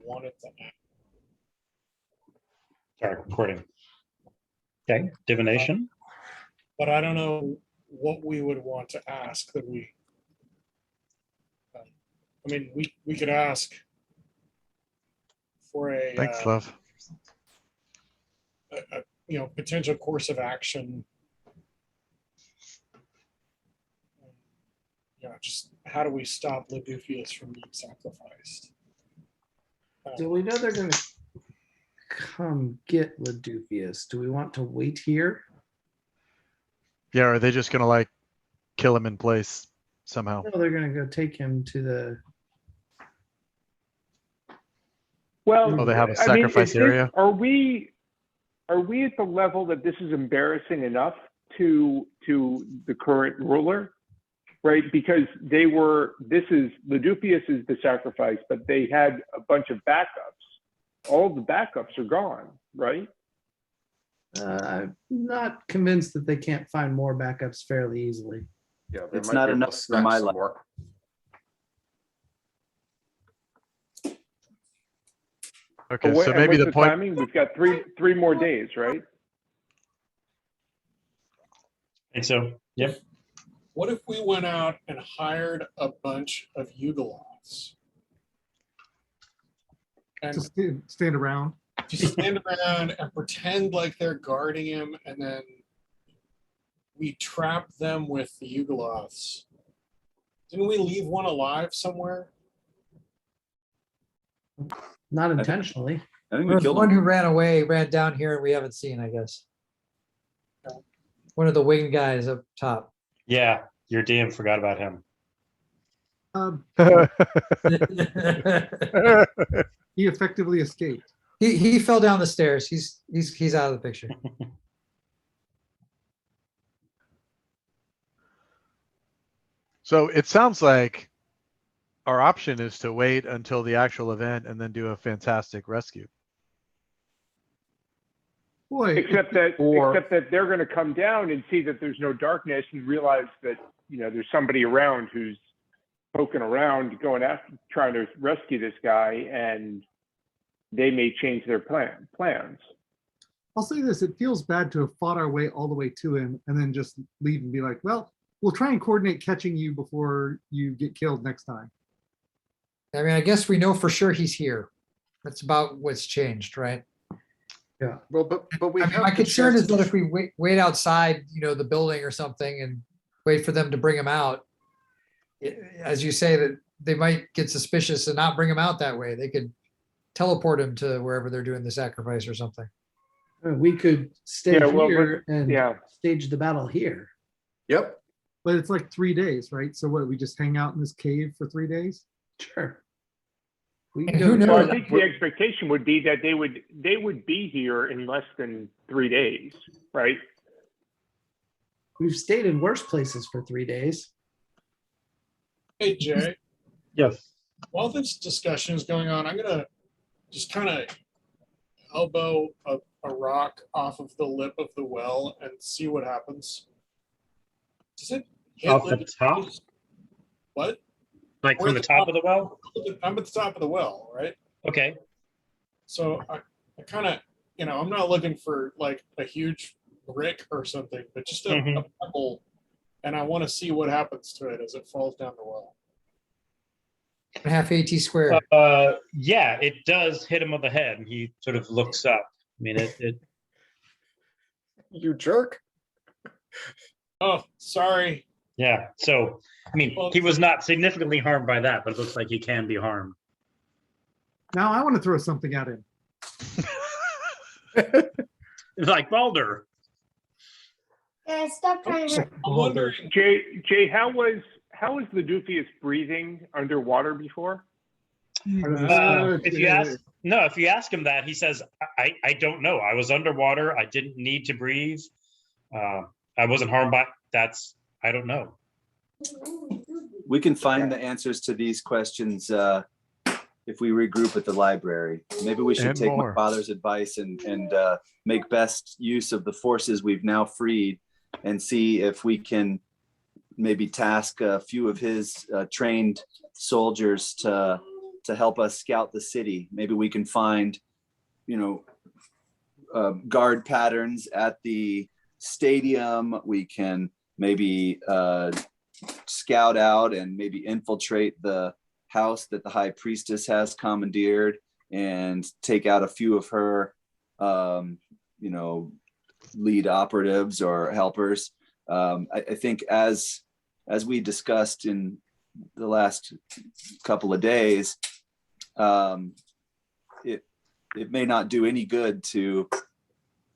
wanted to ask. Sorry, recording. Okay, divination. But I don't know what we would want to ask that we. I mean, we could ask for a, Thanks, love. potential course of action. Just how do we stop Ledufius from being sacrificed? Do we know they're going to come get Ledufius? Do we want to wait here? Yeah, are they just gonna like kill him in place somehow? No, they're going to go take him to the. Well, Oh, they have a I mean, sacrifice is this- area? Are we at the level that this is embarrassing enough to the current ruler, right? Because Ledufius is the sacrifice, but they had a bunch of backups. All the backups are gone, right? I'm not convinced that they can't find more backups fairly easily. Yeah, they It's might not be able to enough for snatch my some life. more. Okay, But so and maybe what's the point. timing? We've got three more days, right? I think so. Yep. What if we went out and hired a bunch of Yugoloths? And Just stand around. just stand around and pretend like they're guarding him, and then we trap them with the Yugoloths. Didn't we leave one alive somewhere? Not intentionally. I think we There's killed one him. who ran down here and we haven't seen, I guess. One of the winged guys up top. Yeah, your DM forgot about him. He effectively escaped. He fell down the stairs. He's out of the picture. So it sounds like our option is to wait until the actual event and then do a fantastic rescue. Boy, Except that they're going to come down and see that there's no darkness and realize that there's somebody around who's poking around, going after, trying to rescue this guy, and they may change their plans. I'll say this, it feels bad to have fought our way all the way to him and then just leave and be like, well, we'll try and coordinate catching you before you get killed next time. I mean, I guess we know for sure he's here. That's about what's changed, right? Yeah. Well, but we I mean, have my the concern chance is to that if we wait outside, the building or something and wait for them to bring him out, as you say, that they might get suspicious and not bring him out that way. They could teleport him to wherever they're doing the sacrifice or something. We could stay Yeah, well, here and Yeah. stage the battle here. Yep. But it's like 3 days, right? So what, we just hang out in this cave for 3 days? Sure. We And can who do Well, I knows? think the expectation would be that they would be here in less than 3 days, right? We've stayed in worse places for 3 days. Hey, Jay, Yes. while this discussion is going on, I'm going to just kind of elbow a rock off of the lip of the well and see what happens. Does it hit Off the Ledufius? top? What? Like We're from at the the top of the well? I'm at the top of the well, right? Okay. So I kind of, I'm not looking for like a huge brick or something, but just a pebble, and I want to see what happens to it as it falls down the well. Half AT squared. Yeah, it does hit him on the head, and he sort of looks up. I mean, it You jerk. Oh, sorry. yeah. So, I mean, he was not significantly harmed by that, but it looks like he can be harmed. Now I want to throw something at him. It's like Baldur. Yeah, stop trying to. I'm wondering. Jay, how was Ledufius breathing underwater before? If you ask him that, he says, I don't know. I was underwater. I didn't need to breathe. I wasn't harmed by I don't know. We can find the answers to these questions if we regroup at the library. Maybe we should And take more. my father's advice and make best use of the forces we've now freed and see if we can maybe task a few of his trained soldiers to to help us scout the city. Maybe we can find, guard patterns at the stadium. We can maybe scout out and maybe infiltrate the house that the high priestess has commandeered and take out a few of her, lead operatives or helpers. I think as we discussed in the last couple of days, it may not do any good to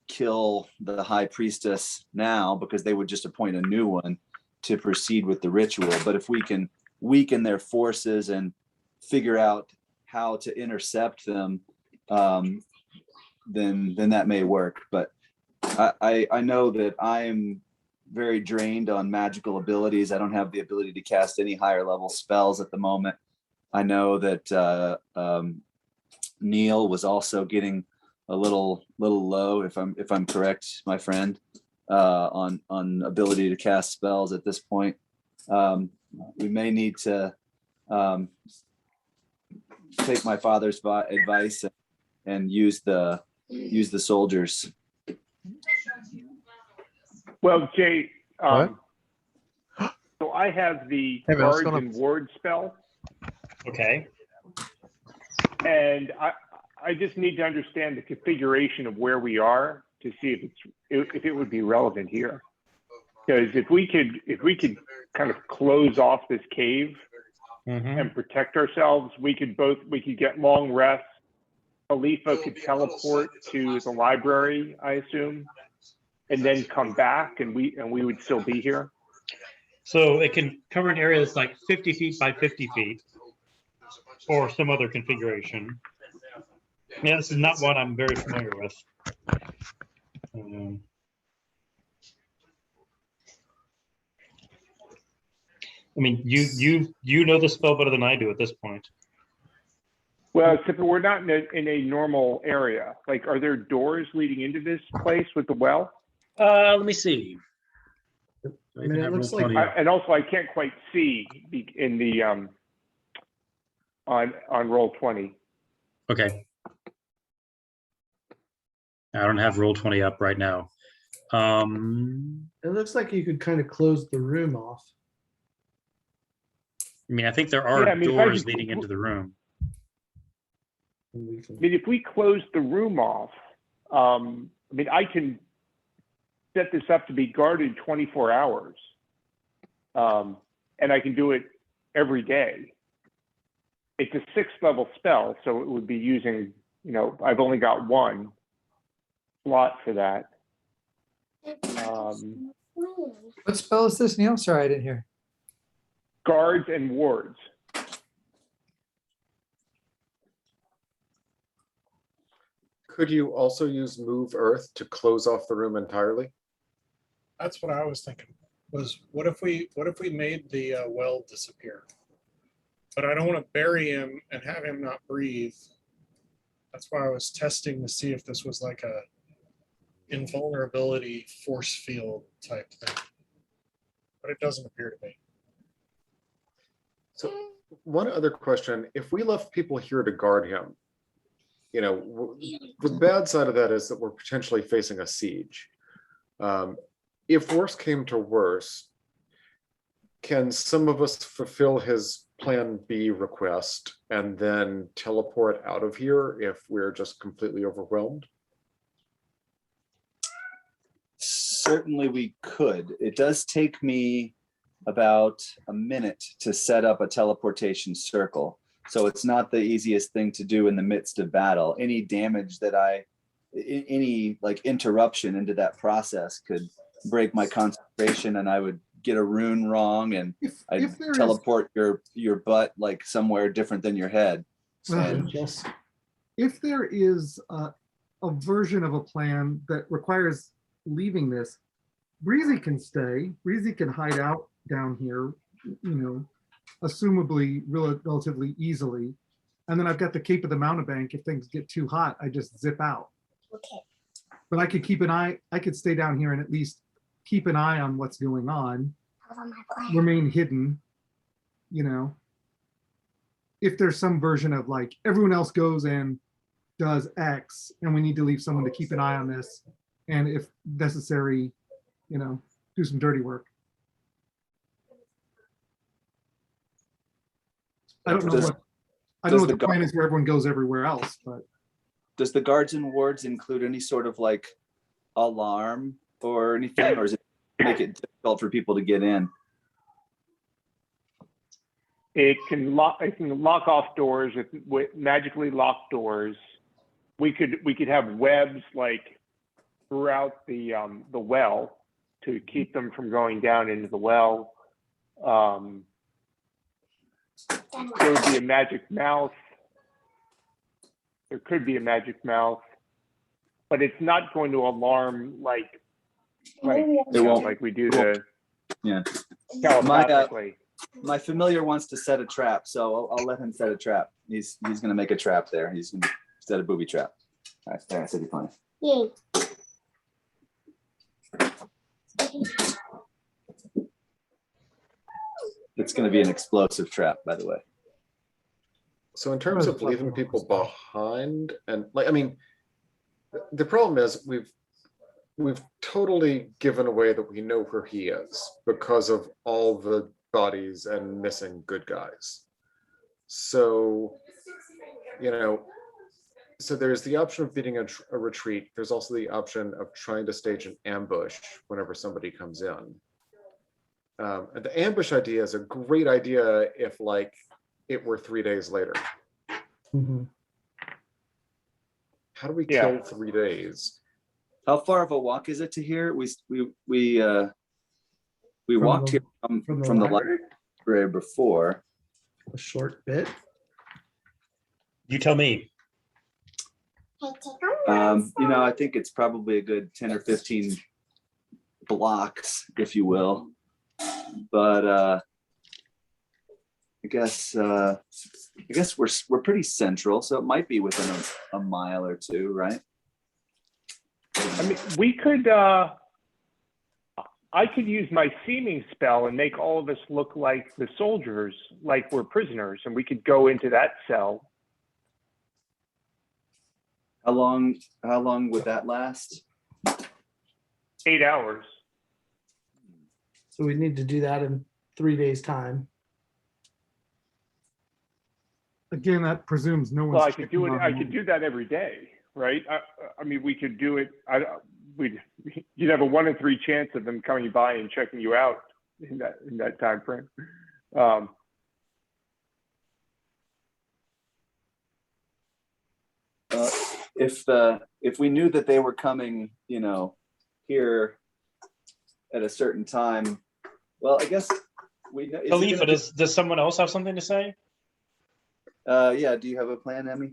kill the high priestess now, because they would just appoint a new one to proceed with the ritual. But if we can weaken their forces and figure out how to intercept them, then that may work. But I know that I'm very drained on magical abilities. I don't have the ability to cast any higher level spells at the moment. I know that Neil was also getting a little low, if I'm correct, my friend, on ability to cast spells at this point. We may need to take my father's advice and use the soldiers. Well, Jay, What? so I have the Hey, man, what's guards going on? and ward spell, Okay. and I just need to understand the configuration of where we are to see if it would be relevant here. Because if we could kind of close off this cave and protect ourselves, we could get long rests. Khalifa could teleport to the library, I assume, and then come back, and we would still be here. So it can cover an area that's like 50 feet by 50 feet or some other configuration. Yeah, this is not one I'm very familiar with. I mean, you know the spell better than I do at this point. Well, except we're not in a normal area. Like, are there doors leading into this place with the well? Let me see. I mean, it looks like And also, I can't quite see in the on roll 20. Okay. I don't have roll 20 up right now. it looks like you could kind of close the room off. I mean, I think there are Yeah, I mean, if I doors could- leading into the room. And we can, I mean, if we close the room off, I mean, I can set this up to be guarded 24 hours. And I can do it every day. It's a 6th level spell, so it would be using, I've only got one slot for that. What spell is this, Neil? Sorry, I didn't hear. Guards and wards. Could you also use move earth to close off the room entirely? That's what I was thinking. Was what if we made the well disappear? But I don't want to bury him and have him not breathe. That's why I was testing to see if this was like a invulnerability force field type thing. But it doesn't appear to be. So one other question, if we left people here to guard him, the bad side of that is that we're potentially facing a siege. If worse came to worse, can some of us fulfill his plan B request and then teleport out of here if we're just completely overwhelmed? Certainly we could. It does take me about a minute to set up a teleportation circle. So it's not the easiest thing to do in the midst of battle. Any damage that any like interruption into that process could break my concentration, and I would get a rune wrong, and I'd teleport your butt like somewhere different than your head. And If there is a version of a plan that requires leaving this, Breezy can stay. Breezy can hide out down here, assumably relatively easily. And then I've got the Cape of the Mountebank. If things get too hot, I just zip out. Okay. But I could keep an eye, I could stay down here and at least keep an eye on what's going on, Hold on my plan. remain hidden, if there's some version of like, everyone else goes and does X, and we need to leave someone to keep an eye on this, and if necessary, do some dirty work. I don't know what the plan is where everyone goes everywhere else, but. Does the guards and wards include any sort of like alarm or anything, or does it make it difficult for people to get in? It can lock off doors with magically locked doors. We could have webs like throughout the well to keep them from going down into the well. There would be a magic mouth. There could be a magic mouth, but it's not going to alarm like we do the telepathically. My familiar wants to set a trap, so I'll let him set a trap. He's going to make a trap there. He's going to set a booby trap. All right, there, I said you're fine. Yay. It's going to be an explosive trap, by the way. So in terms of leaving people behind, and like, I mean, the problem is we've totally given away that we know where he is because of all the bodies and missing good guys. So, so there's the option of beating a retreat. There's also the option of trying to stage an ambush whenever somebody comes in. And the ambush idea is a great idea if like it were 3 days later. Mm-hmm. How do we kill 3 days? How far of a walk is it to here? We walked here from the library before. A short bit. You tell me. I think it's probably a good 10 or 15 blocks, if you will. But I guess we're pretty central, so it might be within a mile or two, right? I mean, we could. I could use my seeming spell and make all of us look like the soldiers, like we're prisoners, and we could go into that cell. How long would that last? 8 hours. So we need to do that in 3 days' time. Again, that presumes no one's. Well, I could do it. I could do that every day, right? I mean, we could do it. You'd have a 1 in 3 chance of them coming by and checking you out in that time frame. If we knew that they were coming, here at a certain time, well, I guess we know. Khalifa, does someone else have something to say? Yeah. Do you have a plan, Emmy?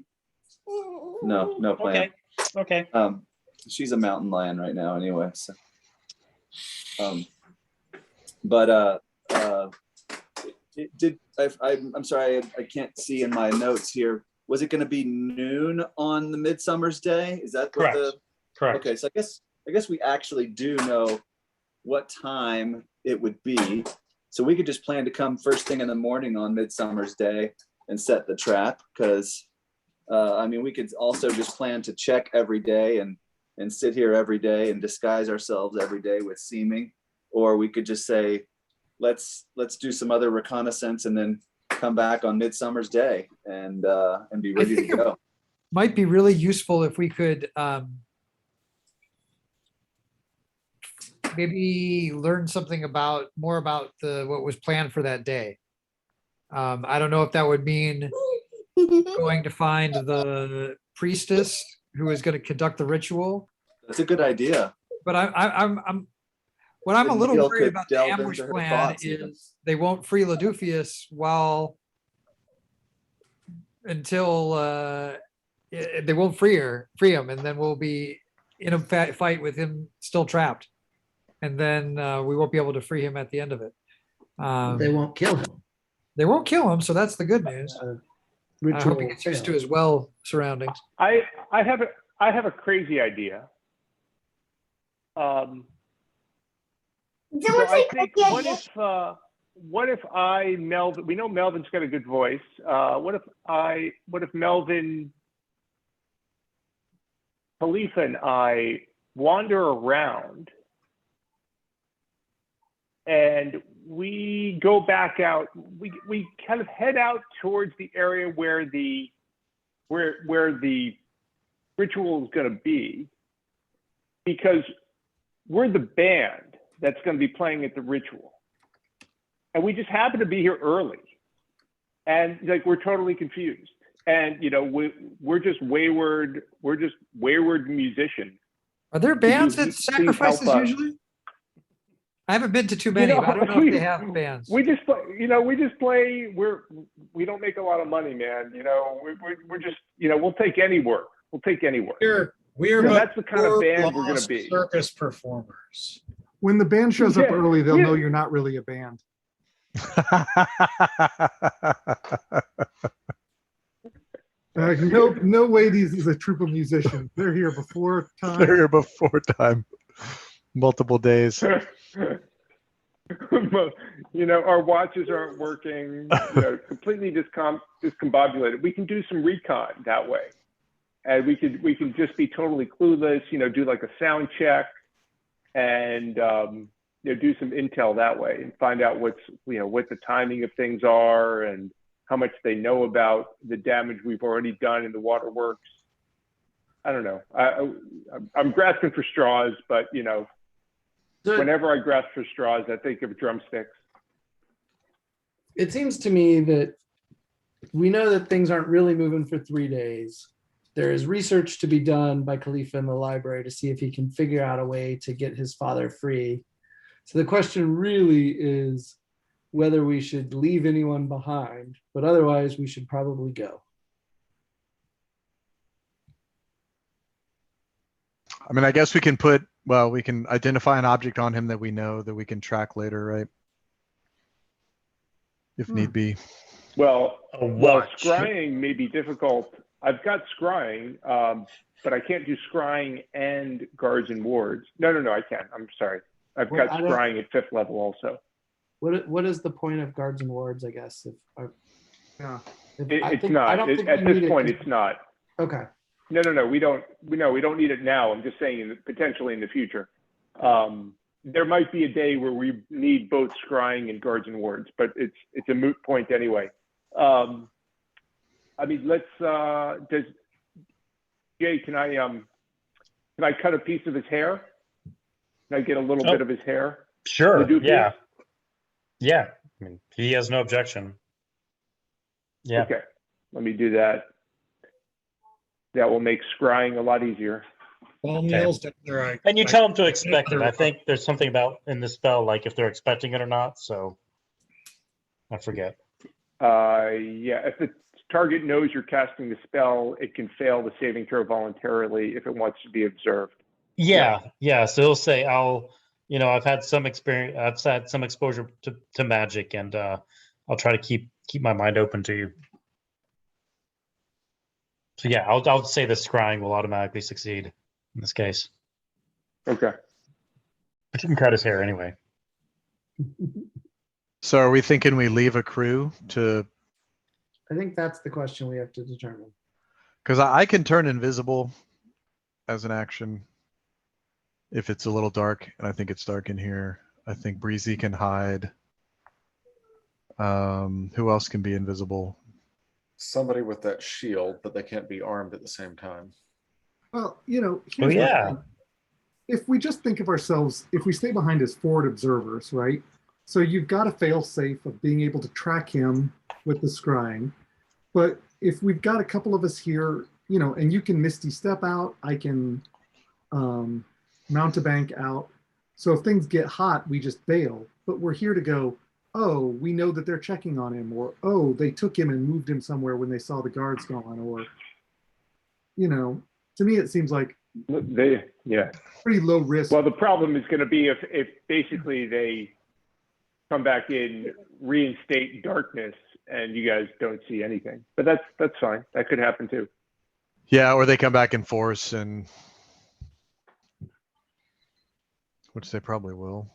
No plan. Okay. She's a mountain lion right now, anyway. So, I'm sorry, I can't see in my notes here. Was it going to be noon on the Midsummer's Day? Is that correct? Correct. Okay, so I guess we actually do know what time it would be. So we could just plan to come first thing in the morning on Midsummer's Day and set the trap. Because we could also just plan to check every day and sit here every day and disguise ourselves every day with seeming, or we could just say, let's do some other reconnaissance and then come back on Midsummer's Day and be ready to go. Might be really useful if we could maybe learn something more about what was planned for that day. I don't know if that would mean going to find the priestess who is going to conduct the ritual. That's a good idea. But I'm a little worried about the ambush plan is they won't free Ladufius until they won't free him, and then we'll be in a fight with him still trapped, and then we won't be able to free him at the end of it. They won't kill him. They won't kill him, so that's the good news. I hope he gets used to his well surroundings. I have a crazy idea. Someone I say think crazy what idea. if what if Melvin, we know Melvin's got a good voice. What if Melvin, Khalifa and I wander around and we go back out, we kind of head out towards the area where the ritual is going to be, because we're the band that's going to be playing at the ritual. And we just happen to be here early. And like, we're totally confused. And, you know, we're just wayward musicians. Are there bands Please at sacrifices help us. usually? I haven't been to too many, but I don't know if they have bands. We just play, we don't make a lot of money, man. You know, we're just, you know, we'll take any work. We'll take any work. We're So about that's the kind of band we're going to lost be. circus performers. When the band shows up Yeah, early, they'll yeah. know you're not really a band. No way this is a troupe of musicians. They're here before time. They're here before time. Multiple days. You know, our watches aren't working, you know, completely discombobulated. We can do some recon that way. And we can just be totally clueless, you know, do like a sound check and, you know, do some intel that way and find out what the timing of things are and how much they know about the damage we've already done in the waterworks. I don't know. I'm grasping for straws, but, you know, whenever I grasp for straws, I think of drumsticks. It seems to me that we know that things aren't really moving for 3 days. There is research to be done by Khalifa in the library to see if he can figure out a way to get his father free. So the question really is whether we should leave anyone behind, but otherwise we should probably go. I mean, I guess we can we can identify an object on him that we know that we can track later, right? If need be. Well, watch. scrying may be difficult. I've got scrying, but I can't do scrying and guards and wards. No, I can't. I'm sorry. I've got scrying at 5th level also. What is the point of guards and wards, I guess? It's not. At this point, it's not. Okay. No. We don't need it now. I'm just saying potentially in the future. There might be a day where we need both scrying and guards and wards, but it's a moot point anyway. I mean, Jay, can I cut a piece of his hair? Can I get a little bit of his hair? Sure. Yeah. Yeah. I mean, he has no objection. Yeah. Okay. Let me do that. That will make scrying a lot easier. Well, Neil's down there. And you tell them to expect it. I think there's something about in this spell, like if they're expecting it or not. So I forget. Yeah. If the target knows you're casting the spell, it can fail the saving throw voluntarily if it wants to be observed. Yeah. So he'll say, I've had some experience. I've had some exposure to magic, and I'll try to keep my mind open to you. So yeah, I'll say the scrying will automatically succeed in this case. Okay. But you can cut his hair anyway. So are we thinking we leave a crew to? I think that's the question we have to determine. Because I can turn invisible as an action if it's a little dark, and I think it's dark in here. I think Breezy can hide. Who else can be invisible? Somebody with that shield, but they can't be armed at the same time. Well, here's the thing. If we just think of ourselves, if we stay behind as forward observers, right? So you've got a fail safe of being able to track him with the scrying. But if we've got a couple of us here, and you can Misty Step out, I can mountebank out. So if things get hot, we just bail. But we're here to go, oh, we know that they're checking on him, or, oh, they took him and moved him somewhere when they saw the guards gone, or, to me, it seems like pretty low risk. Well, the problem is going to be if basically they come back in, reinstate darkness, and you guys don't see anything. But that's fine. That could happen too. Yeah, or they come back in force, and which they probably will.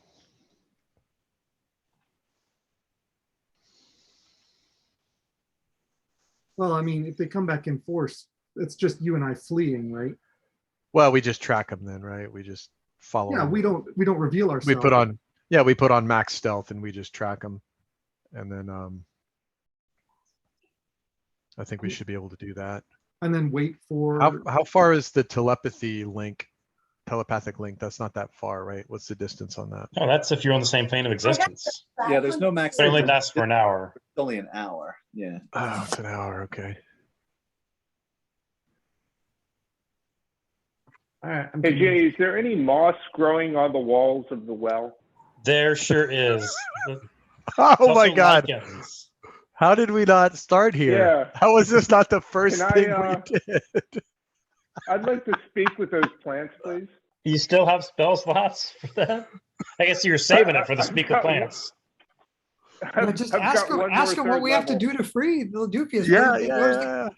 Well, I mean, if they come back in force, it's just you and I fleeing, right? Well, we just track them then, right? We just follow. Yeah, them. we don't reveal ourselves. We put on max stealth and we just track them, and then I think we should be able to do that. And then wait for. How far is the telepathic link? That's not that far, right? What's the distance on that? Oh, that's if you're on the same plane of existence. Yeah, there's no max. It only lasts for an hour. It's only an hour. Yeah. Oh, it's an hour. Okay. All right. I'm Hey, convinced. Jay, is there any moss growing on the walls of the well? There sure is. Oh my Also God. lichens. How did we not start here? Yeah. How was this not the first Can I, thing we did? I'd like to speak with those plants, please. You still have spell slots for that? I guess you're saving it for the speaker plants. Well, just ask them what we have to do to free the Dukius. Yeah.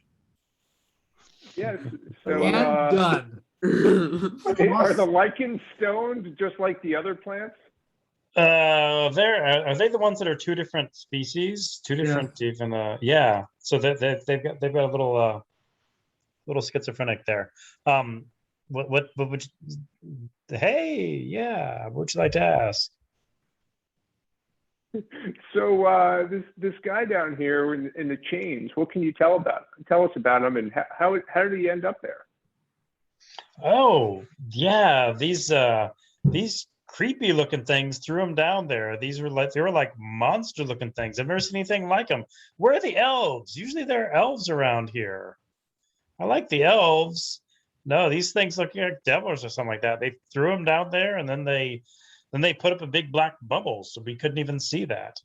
Yes. So, And done. are the lichens stoned just like the other plants? Are they the ones that are two different species? Two different even yeah. So they've got a little schizophrenic there. What would you, hey, yeah, what would you like to ask? So this guy down here in the chains, what can you tell us about him, and how did he end up there? Oh, yeah, these creepy looking things threw him down there. They were like monster looking things. I've never seen anything like them. Where are the elves? Usually there are elves around here. I like the elves. No, these things look like devils or something like that. They threw him down there, and then they put up a big black bubble, so we couldn't even see that.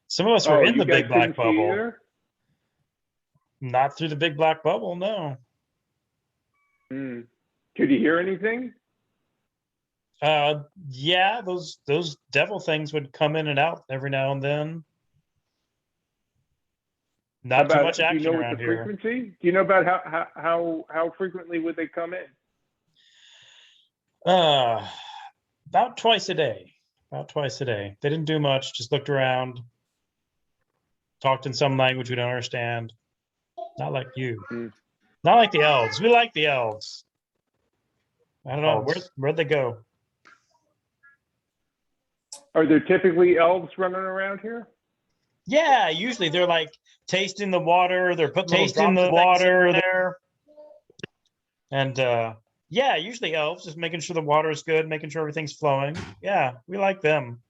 Some of us were in the big black bubble. Not through the big black bubble, no. Could you hear anything? Yeah, those devil things would come in and out every now and then. Not too much action around here. Frequency? Do you know about how frequently would they come in? About twice a day. About twice a day. They didn't do much, just looked around, talked in some language we don't understand. Not like you. Not like the elves. We like the elves. I don't know, where'd they go? Are there typically elves running around here? Yeah, usually they're like tasting the water. They're tasting the water there. And yeah, usually elves, just making sure the water is good, making sure everything's flowing. Yeah, we like them.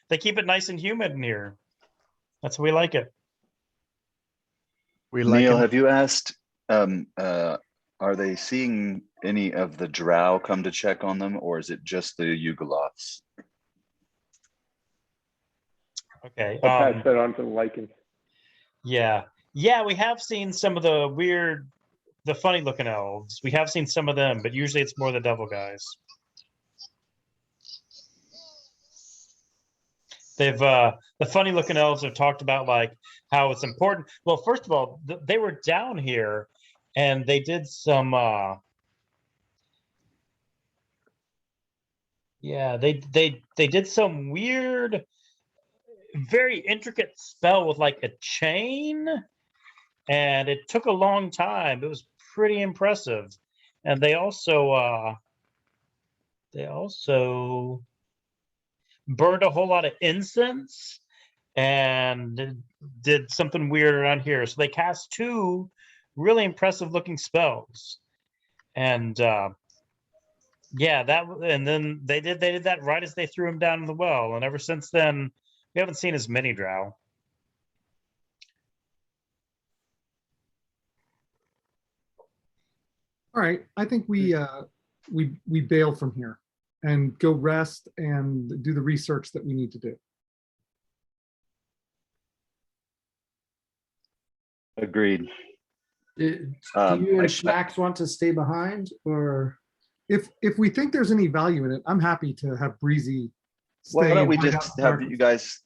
They keep it nice and humid in here. That's why we like it. Neil, have you asked, are they seeing any of the drow come to check on them, or is it just the Yugoloths? Okay. I'll pass that on to the lichens. Yeah. Yeah, we have seen some of the funny looking elves. We have seen some of them, but usually it's more the devil guys. They've the funny looking elves have talked about like how it's important. Well, first of all, they were down here and they did some yeah, they did some weird, very intricate spell with like a chain, and it took a long time. It was pretty impressive. And they also burned a whole lot of incense and did something weird around here. So they cast two really impressive looking spells. And yeah, and then they did that right as they threw him down in the well. And ever since then, we haven't seen as many drow. All right, I think we bail from here and go rest and do the research that we need to do. Agreed. Do you and Shax want to stay behind, or if we think there's any value in it, I'm happy to have Breezy stay. Why don't we and find just out the have darkness. you guys?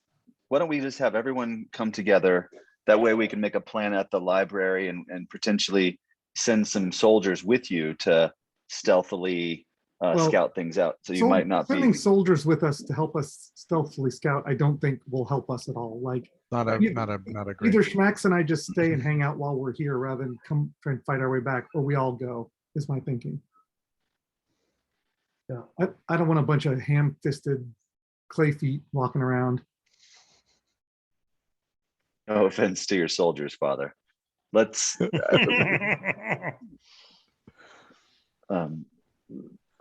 Why don't we just have everyone come together? That way we can make a plan at the library and potentially send some soldiers with you to stealthily scout things out. So you So might not sending be. soldiers with us to help us stealthily scout, I don't think will help us at all. Like Not a You- not a not a great. either Schmax and I just stay and hang out while we're here rather than come try and fight our way back, or we all go, is my thinking. Yeah, I don't want a bunch of ham-fisted clay feet walking around. No offense to your soldiers, father. Let's.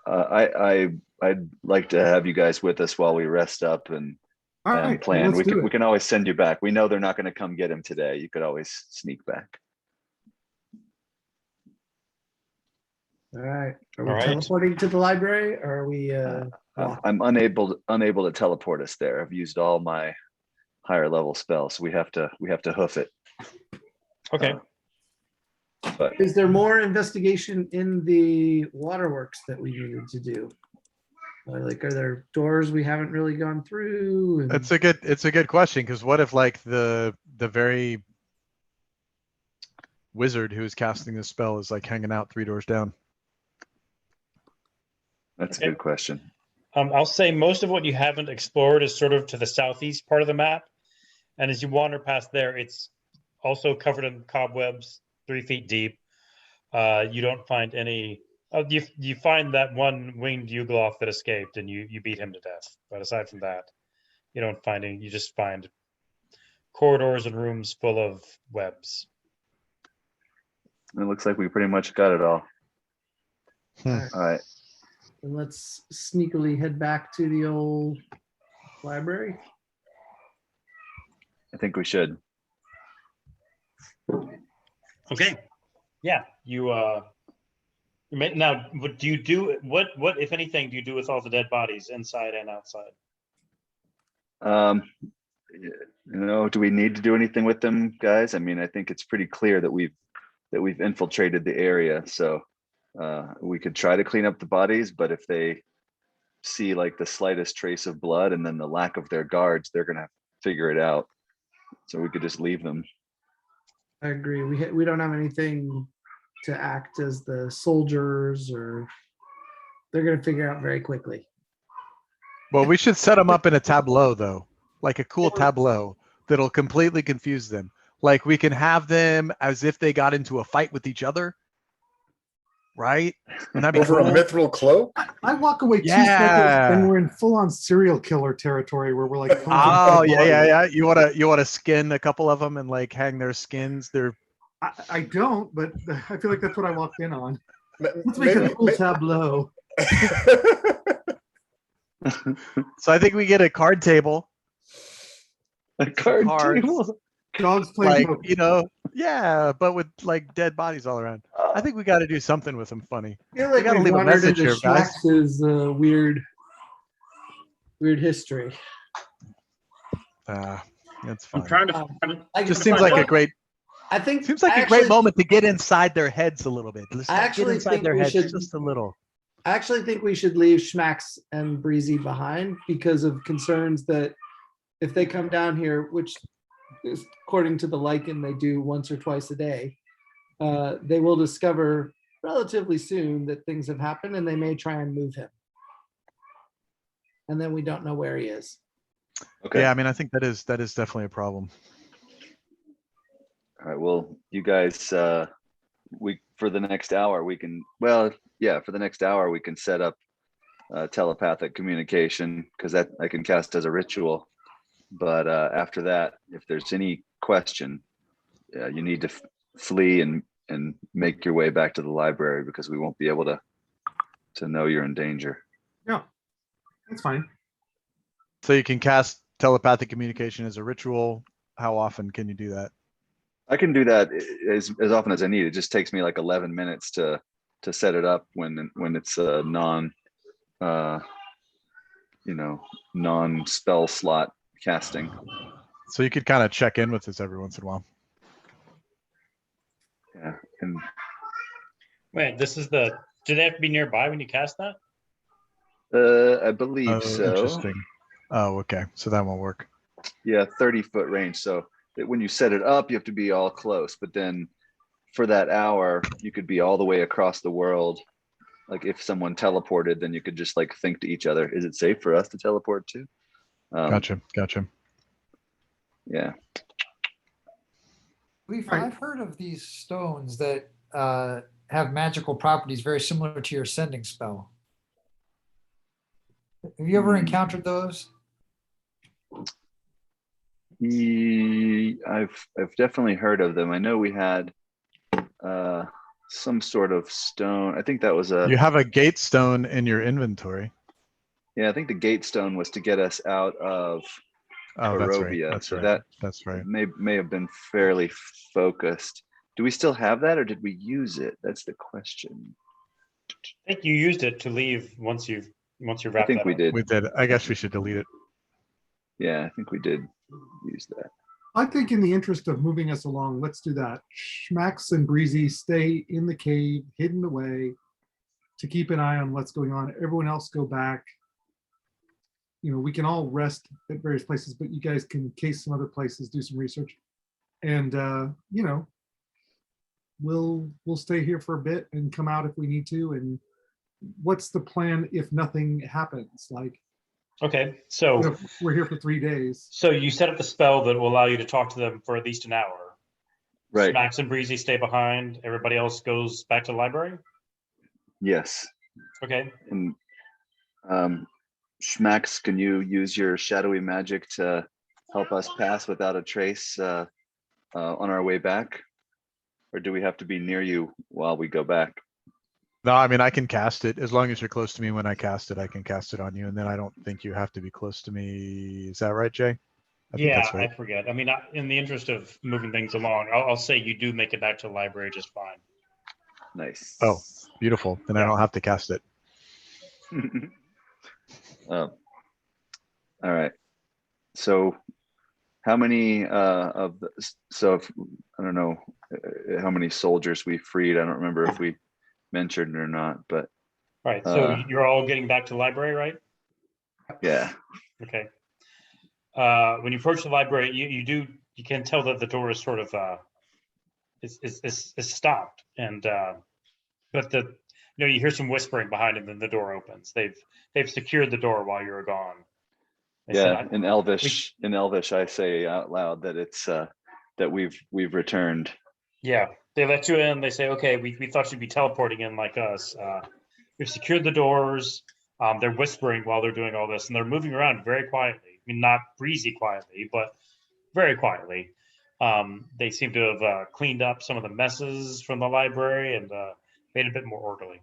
I'd like to have you guys with us while we rest up and All right, well, plan. let's do We it. can always send you back. We know they're not going to come get him today. You could always sneak back. All right. Are we All right. teleporting to the library or are we walking? I'm unable to teleport us there. I've used all my higher level spells. We have to hoof it. Okay. But Is there more investigation in the waterworks that we needed to do? Like, are there doors we haven't really gone through? And- It's a good question, because what if like the very wizard who is casting this spell is like hanging out 3 doors down? that's a Okay. good question. I'll say most of what you haven't explored is sort of to the southeast part of the map. And as you wander past there, it's also covered in cobwebs, 3 feet deep. You don't find any. You find that one winged Yugoloth that escaped, and you beat him to death. But aside from that, you don't find any. You just find corridors and rooms full of webs. It looks like we pretty much got it all. Hmm. All right. And let's sneakily head back to the old library. I think we should. Okay. Yeah. You may, now. What do you do? What if anything do you do with all the dead bodies inside and outside? Do we need to do anything with them, guys? I mean, I think it's pretty clear that we've infiltrated the area. So we could try to clean up the bodies, but if they see like the slightest trace of blood and then the lack of their guards, they're gonna have to figure it out. So we could just leave them. I agree. We don't have anything to act as the soldiers, or they're going to figure out very quickly. Well, we should set them up in a tableau though, like a cool tableau that'll completely confuse them. Like we can have them as if they got into a fight with each other, right? And that'd be Over a cool. mithril cloak? I walk away 2 Yeah. seconds and we're in full-on serial killer territory where we're like, Oh yeah. You wanna skin a couple of them and like hang their skins. I don't, but I feel like that's what I walked in on. Let's make a cool tableau. So I think we get a card table, A card cards. table. Dogs play like yeah, but with like dead bodies all around. I think we got to do something with them funny. I feel like gotta we've leave a wandered message into here, guys. Schmax's weird history. That's I'm fine. trying to. Just seems like a great I think seems like I a great actually- moment to get inside their heads a little bit. Let's I get actually inside think their we heads should- just a little. I actually think we should leave Schmax and Breezy behind because of concerns that if they come down here, which is according to the lichen they do once or twice a day, they will discover relatively soon that things have happened and they may try and move him. And then we don't know where he is. Okay. Yeah, I mean, I think that is definitely a problem. All right. Well, you guys, for the next hour we can. For the next hour we can set up telepathic communication because that I can cast as a ritual. But after that, if there's any question, you need to flee and make your way back to the library because we won't be able to know you're in danger. Yeah, that's fine. So you can cast telepathic communication as a ritual. How often can you do that? I can do that as often as I need. It just takes me like 11 minutes to set it up when it's a non spell slot casting. So you could kind of check in with this every once in a while. Yeah. And Wait, this is the. Do they have to be nearby when you cast that? I believe so. Interesting. Oh, okay. So that won't work. Yeah, 30-foot range. So when you set it up, you have to be all close. But then for that hour, you could be all the way across the world like if someone teleported, then you could just like think to each other, is it safe for us to teleport too? Gotcha. Yeah. Right. I've heard of these stones that have magical properties very similar to your sending spell. Have you ever encountered those? I've definitely heard of them. I know we had some sort of stone. I think that was You have a gate stone in your inventory. yeah, I think the gate stone was to get us out of Oh, that's right. Barovia. That's So right. That's right. may have been fairly focused. Do we still have that, or did we use it? That's the question. I think you used it to leave once you I wrapped think that we up. did. We did. I guess we should delete it. Yeah, I think we did use that. I think in the interest of moving us along, let's do that. Schmax and Breezy stay in the cave, hidden away, to keep an eye on what's going on. Everyone else go back. You know, we can all rest at various places, but you guys can case some other places, do some research. And you know, we'll stay here for a bit and come out if we need to. And what's the plan if nothing happens? Like, Okay, you so know, we're here for 3 days. so you set up the spell that will allow you to talk to them for at least an hour. Right. Max and Breezy stay behind. Everybody else goes back to the library. Yes. Okay. And Schmax, can you use your shadowy magic to help us pass without a trace on our way back? Or do we have to be near you while we go back? No, I mean, I can cast it as long as you're close to me when I cast it. I can cast it on you, and then I don't think you have to be close to me. Is that right, Jay? I think Yeah, that's right. I forget. I mean, in the interest of moving things along, I'll say you do make it back to the library just fine. Nice. Oh, beautiful. Then I don't have to cast it. All right. So how many of the, so if, I don't know how many soldiers we freed. I don't remember if we mentioned or not, but Right. So you're all getting back to the library, right? yeah. Okay. When you approach the library, you can tell that the door is sort of is stopped, and but you hear some whispering behind him, and the door opens. They've secured the door while you're gone. They Yeah, said, in Elvish, I say out loud that it's that we've returned. yeah, they let you in. They say, okay, we thought you'd be teleporting in like us. We've secured the doors. They're whispering while they're doing all this, and they're moving around very quietly. I mean, not breezy quietly, but very quietly. They seem to have cleaned up some of the messes from the library and made it a bit more orderly.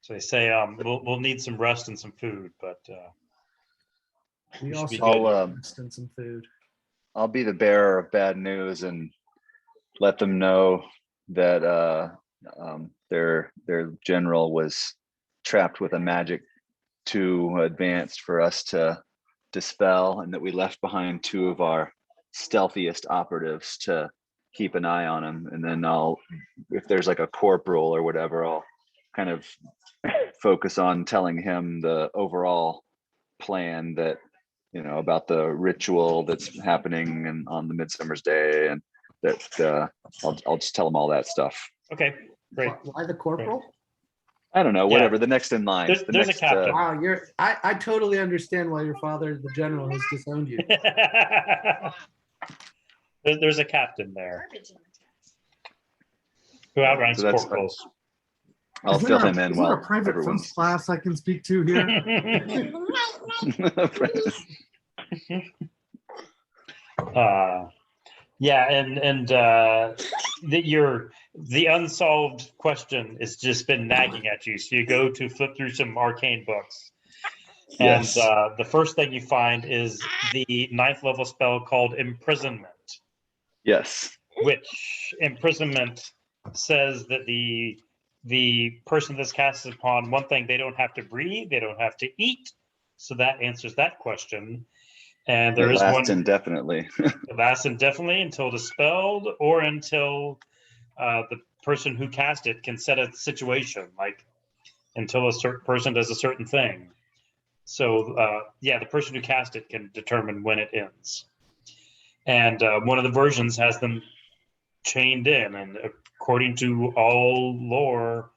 So they say we'll need some rest and some food, but We should be also good. need some food. I'll be the bearer of bad news and let them know that their general was trapped with a magic too advanced for us to dispel, and that we left behind 2 of our stealthiest operatives to keep an eye on him. And then if there's like a corporal or whatever, I'll kind of focus on telling him the overall plan that, about the ritual that's happening and on the Midsummer's Day, and that I'll just tell him all that stuff. Okay, great. Why the corporal? I don't know, Yeah. whatever. The next in line. There's a captain. Wow, I totally understand why your father, the general, has disowned you. There's a captain there who outranks So that's- corporals. I'll Is fill there him in is there while a private everyone's. first class I can speak to here? Yeah, and the unsolved question has just been nagging at you. So you go to flip through some arcane books, and Yes. the first thing you find is the 9th level spell called Imprisonment, Yes. which imprisonment says that the person that's cast upon, one thing, they don't have to breathe, they don't have to eat, so that answers that question. And there It is lasts one indefinitely. it lasts indefinitely until dispelled, or until the person who cast it can set a situation, like until a certain person does a certain thing. So the person who cast it can determine when it ends. And one of the versions has them chained in, and according to all lore,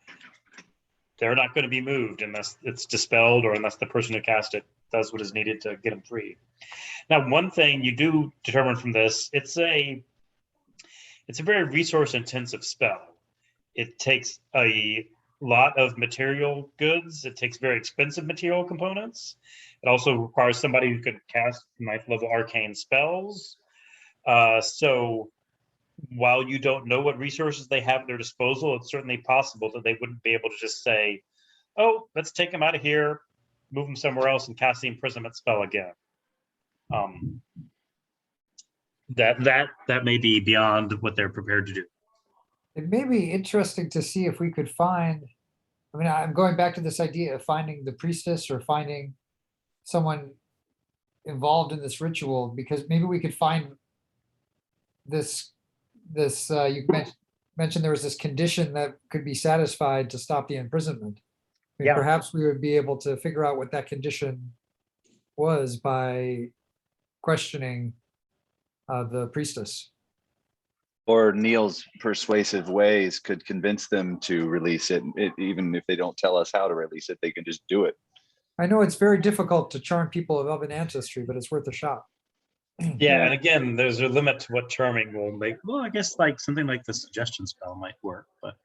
they're not going to be moved unless it's dispelled or unless the person who cast it does what is needed to get them free. Now, one thing you do determine from this, it's a very resource intensive spell. It takes a lot of material goods. It takes very expensive material components. It also requires somebody who could cast 9th level arcane spells. So while you don't know what resources they have at their disposal, it's certainly possible that they wouldn't be able to just say, oh, let's take them out of here, move them somewhere else, and cast the imprisonment spell again. That may be beyond what they're prepared to do. It may be interesting to see if we could find, I mean, I'm going back to this idea of finding the priestess or finding someone involved in this ritual, because maybe we could find this, you mentioned there was this condition that could be satisfied to stop the imprisonment. I mean, Yeah. perhaps we would be able to figure out what that condition was by questioning the priestess. Or Neil's persuasive ways could convince them to release it. Even if they don't tell us how to release it, they can just do it. I know it's very difficult to charm people of elven ancestry, but it's worth a shot. Yeah, and again, there's a limit to what charming will make. Well, I guess like something like the suggestion spell might work, but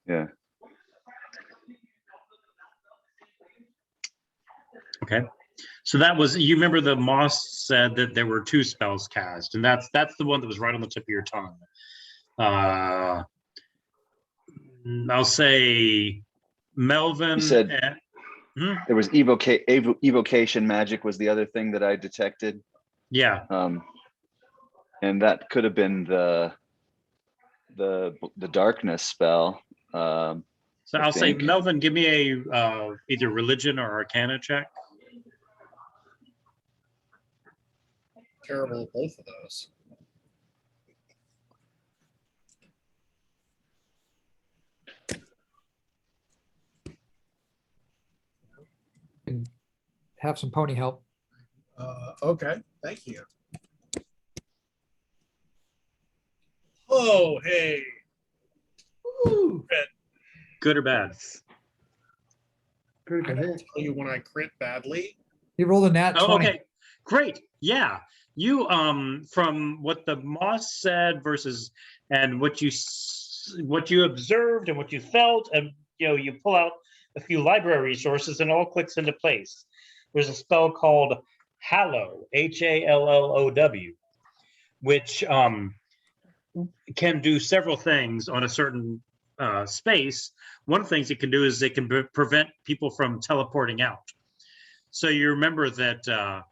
Yeah. Okay. So that was, you remember the Moss said that there were 2 spells cast, and that's the one that was right on the tip of your tongue. I'll say Melvin. You said there was evocation magic was the other thing that I detected. Yeah. And that could have been the darkness spell. So I'll say, Melvin, give me a either religion or arcana check. Terrible at both of those. And have some pony help. Okay, thank you. Oh, hey. Ooh, Good or bad? I critical don't hit. tell you when I crit badly. He rolled a nat 20. Oh, okay. Great. Yeah. You from what the Moss said versus and what you observed and what you felt, and you pull out a few library resources and it all clicks into place. There's a spell called Hallow, Hallow, which can do several things on a certain space. One of the things it can do is it can prevent people from teleporting out. So you remember that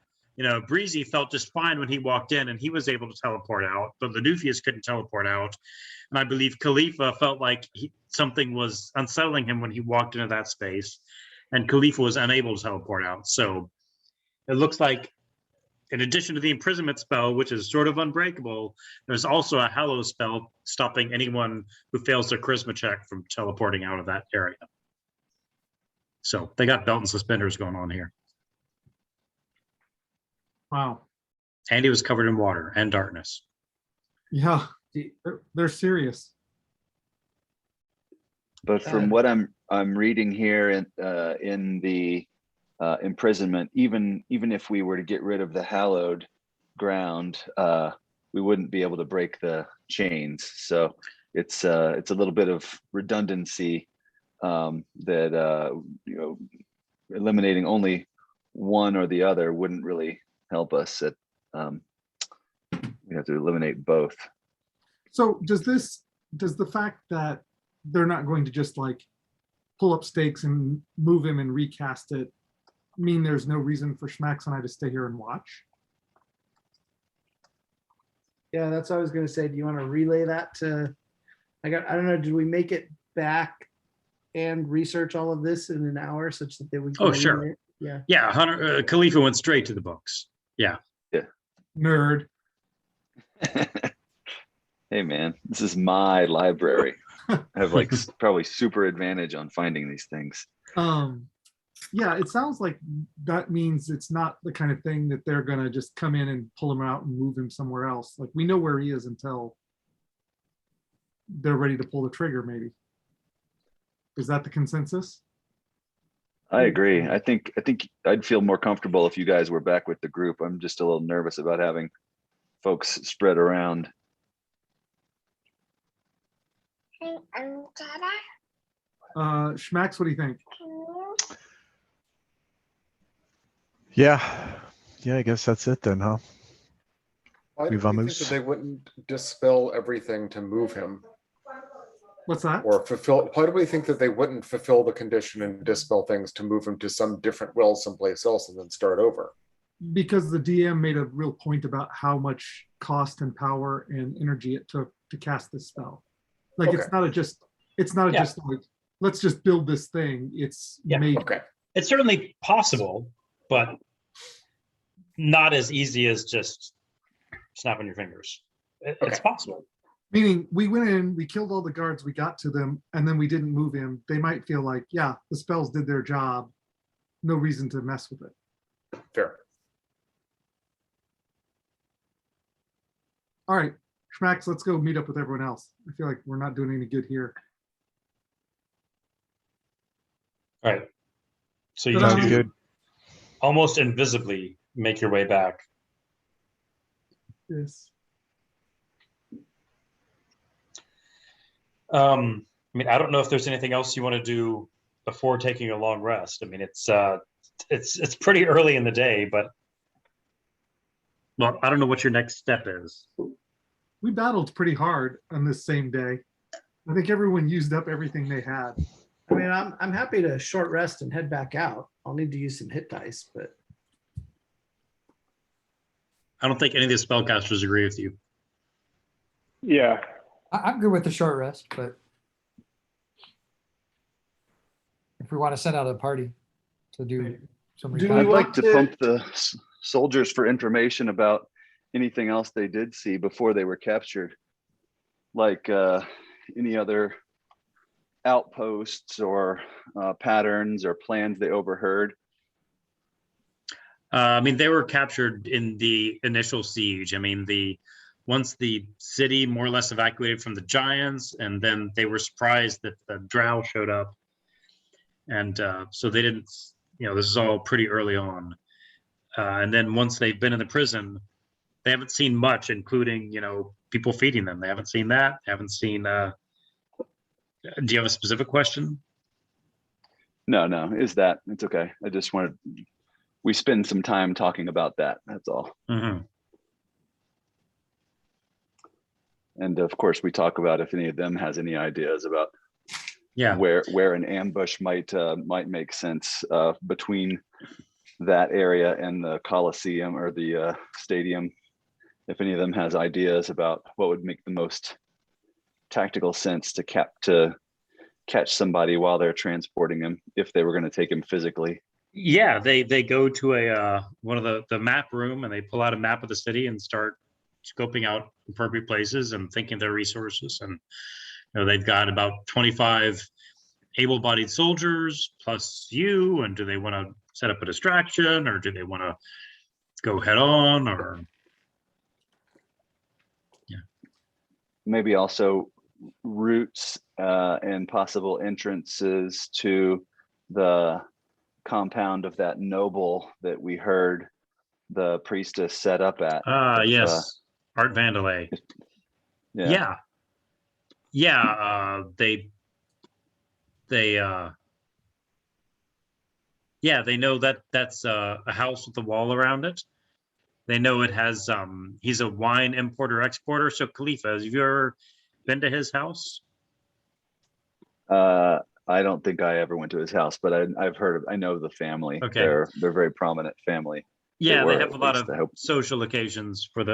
Breezy felt just fine when he walked in and he was able to teleport out, but Lanufius couldn't teleport out. And I believe Khalifa felt like something was unsettling him when he walked into that space, and Khalifa was unable to teleport out. So it looks like, in addition to the imprisonment spell, which is sort of unbreakable, there's also a Hallow spell stopping anyone who fails their charisma check from teleporting out of that area. So they got belt and suspenders going on here. Wow. And he was covered in water and darkness. Yeah, they're serious. But from what I'm reading here in the imprisonment, even if we were to get rid of the hallowed ground, we wouldn't be able to break the chains. So it's a little bit of redundancy that eliminating only one or the other wouldn't really help us. We have to eliminate both. So does the fact that they're not going to just like pull up stakes and move him and recast it mean there's no reason for Schmax and I to stay here and watch? Yeah, that's what I was gonna say. Do you want to relay that to, I don't know, did we make it back and research all of this in an hour such that they would? Oh, sure. Yeah. Yeah, Hunter, Khalifa went straight to the books. Yeah. Nerd. Hey man, this is my library. I have like probably super advantage on finding these things. Yeah, it sounds like that means it's not the kind of thing that they're gonna just come in and pull him out and move him somewhere else. Like we know where he is until they're ready to pull the trigger, maybe. Is that the consensus? I agree. I think I'd feel more comfortable if you guys were back with the group. I'm just a little nervous about having folks spread around. Schmax, what do you think? Yeah. Yeah, I guess that's it then, huh? Why do we think that they wouldn't dispel everything to move him? What's that? Or fulfill, why do we think that they wouldn't fulfill the condition and dispel things to move him to some different well someplace else and then start over? Because the DM made a real point about how much cost and power and energy it took to cast this spell. Like it's not just like, let's just build this thing. It's made. Okay. It's certainly possible, but not as easy as just snapping your fingers. It's possible. Meaning we went in, we killed all the guards, we got to them, and then we didn't move him. They might feel like, yeah, the spells did their job. No reason to mess with it. Fair. All right, Schmax, let's go meet up with everyone else. I feel like we're not doing any good here. All right. So you Sounds two almost invisibly make your way back. Yes. I mean, I don't know if there's anything else you want to do before taking a long rest. I mean, it's pretty early in the day, but well, I don't know what your next step is. We battled pretty hard on this same day. I think everyone used up everything they had. I mean, I'm happy to short rest and head back out. I'll need to use some hit dice, but I don't think any of the spellcasters agree with you. Yeah. I'm good with the short rest, but if we want to send out a party to do some Do we I'd recon- like want to to- pump the soldiers for information about anything else they did see before they were captured, like any other outposts or patterns or plans they overheard. I mean, they were captured in the initial siege. I mean, once the city more or less evacuated from the giants, and then they were surprised that the drow showed up. And so they didn't, this is all pretty early on. And then once they've been in the prison, they haven't seen much, including, people feeding them. They haven't seen that. They haven't seen, do you have a specific question? No, it's okay. I just wanted, we spend some time talking about that. That's all. Mm-hmm. And of course, we talk about if any of them has any ideas about Yeah. where an ambush might make sense between that area and the Coliseum or the stadium. If any of them has ideas about what would make the most tactical sense to catch somebody while they're transporting him, if they were going to take him physically. Yeah, they go to one of the map room, and they pull out a map of the city and start scoping out appropriate places and thinking of their resources. And they've got about 25 able-bodied soldiers plus you. And do they want to set up a distraction, or do they want to go head on, or maybe also routes and possible entrances to the compound of that noble that we heard the priestess set up at. Yes, Art Vandelay. Yeah. They know that that's a house with a wall around it. They know it has he's a wine importer exporter. So Khalifa, have you ever been to his house? I don't think I ever went to his house, but I've heard of, I know the family. Okay. They're a very prominent family. Yeah, were, they have a lot at least, I of hope. social occasions have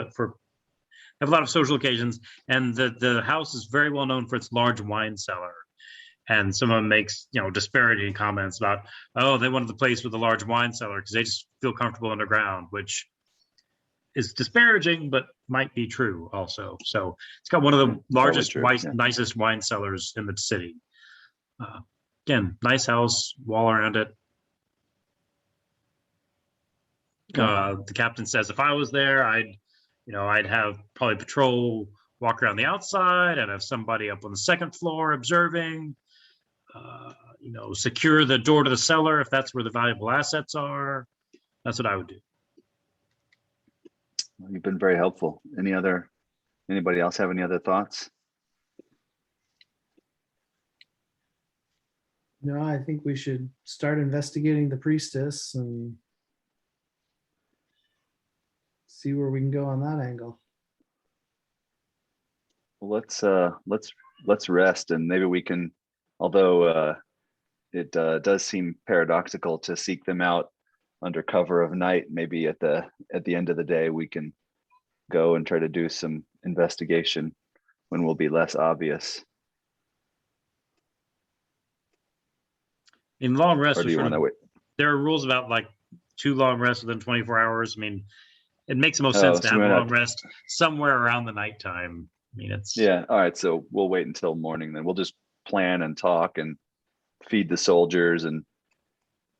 a lot of social occasions, and the house is very well known for its large wine cellar. And someone makes disparaging comments about, oh, they wanted the place with a large wine cellar because they just feel comfortable underground, which is disparaging, but might be true also. So it's got one of the largest, true, yeah. nicest wine cellars in the city. Again, nice house, wall around it. The captain says, if I was there, I'd have probably patrol walk around the outside and have somebody up on the second floor observing. Secure the door to the cellar if that's where the valuable assets are. That's what I would do. You've been very helpful. Anybody else have any other thoughts? No, I think we should start investigating the priestess and see where we can go on that angle. Well, let's rest, and maybe we can, although it does seem paradoxical to seek them out under cover of night, maybe at the end of the day we can go and try to do some investigation when we'll be less obvious. In long rest, Or do you want to wait? there are rules about like 2 long rests within 24 hours. I mean, it makes the most sense to so have we're a not- long rest somewhere around the nighttime. I mean, it's Yeah. All right. So we'll wait until morning. Then we'll just plan and talk and feed the soldiers and.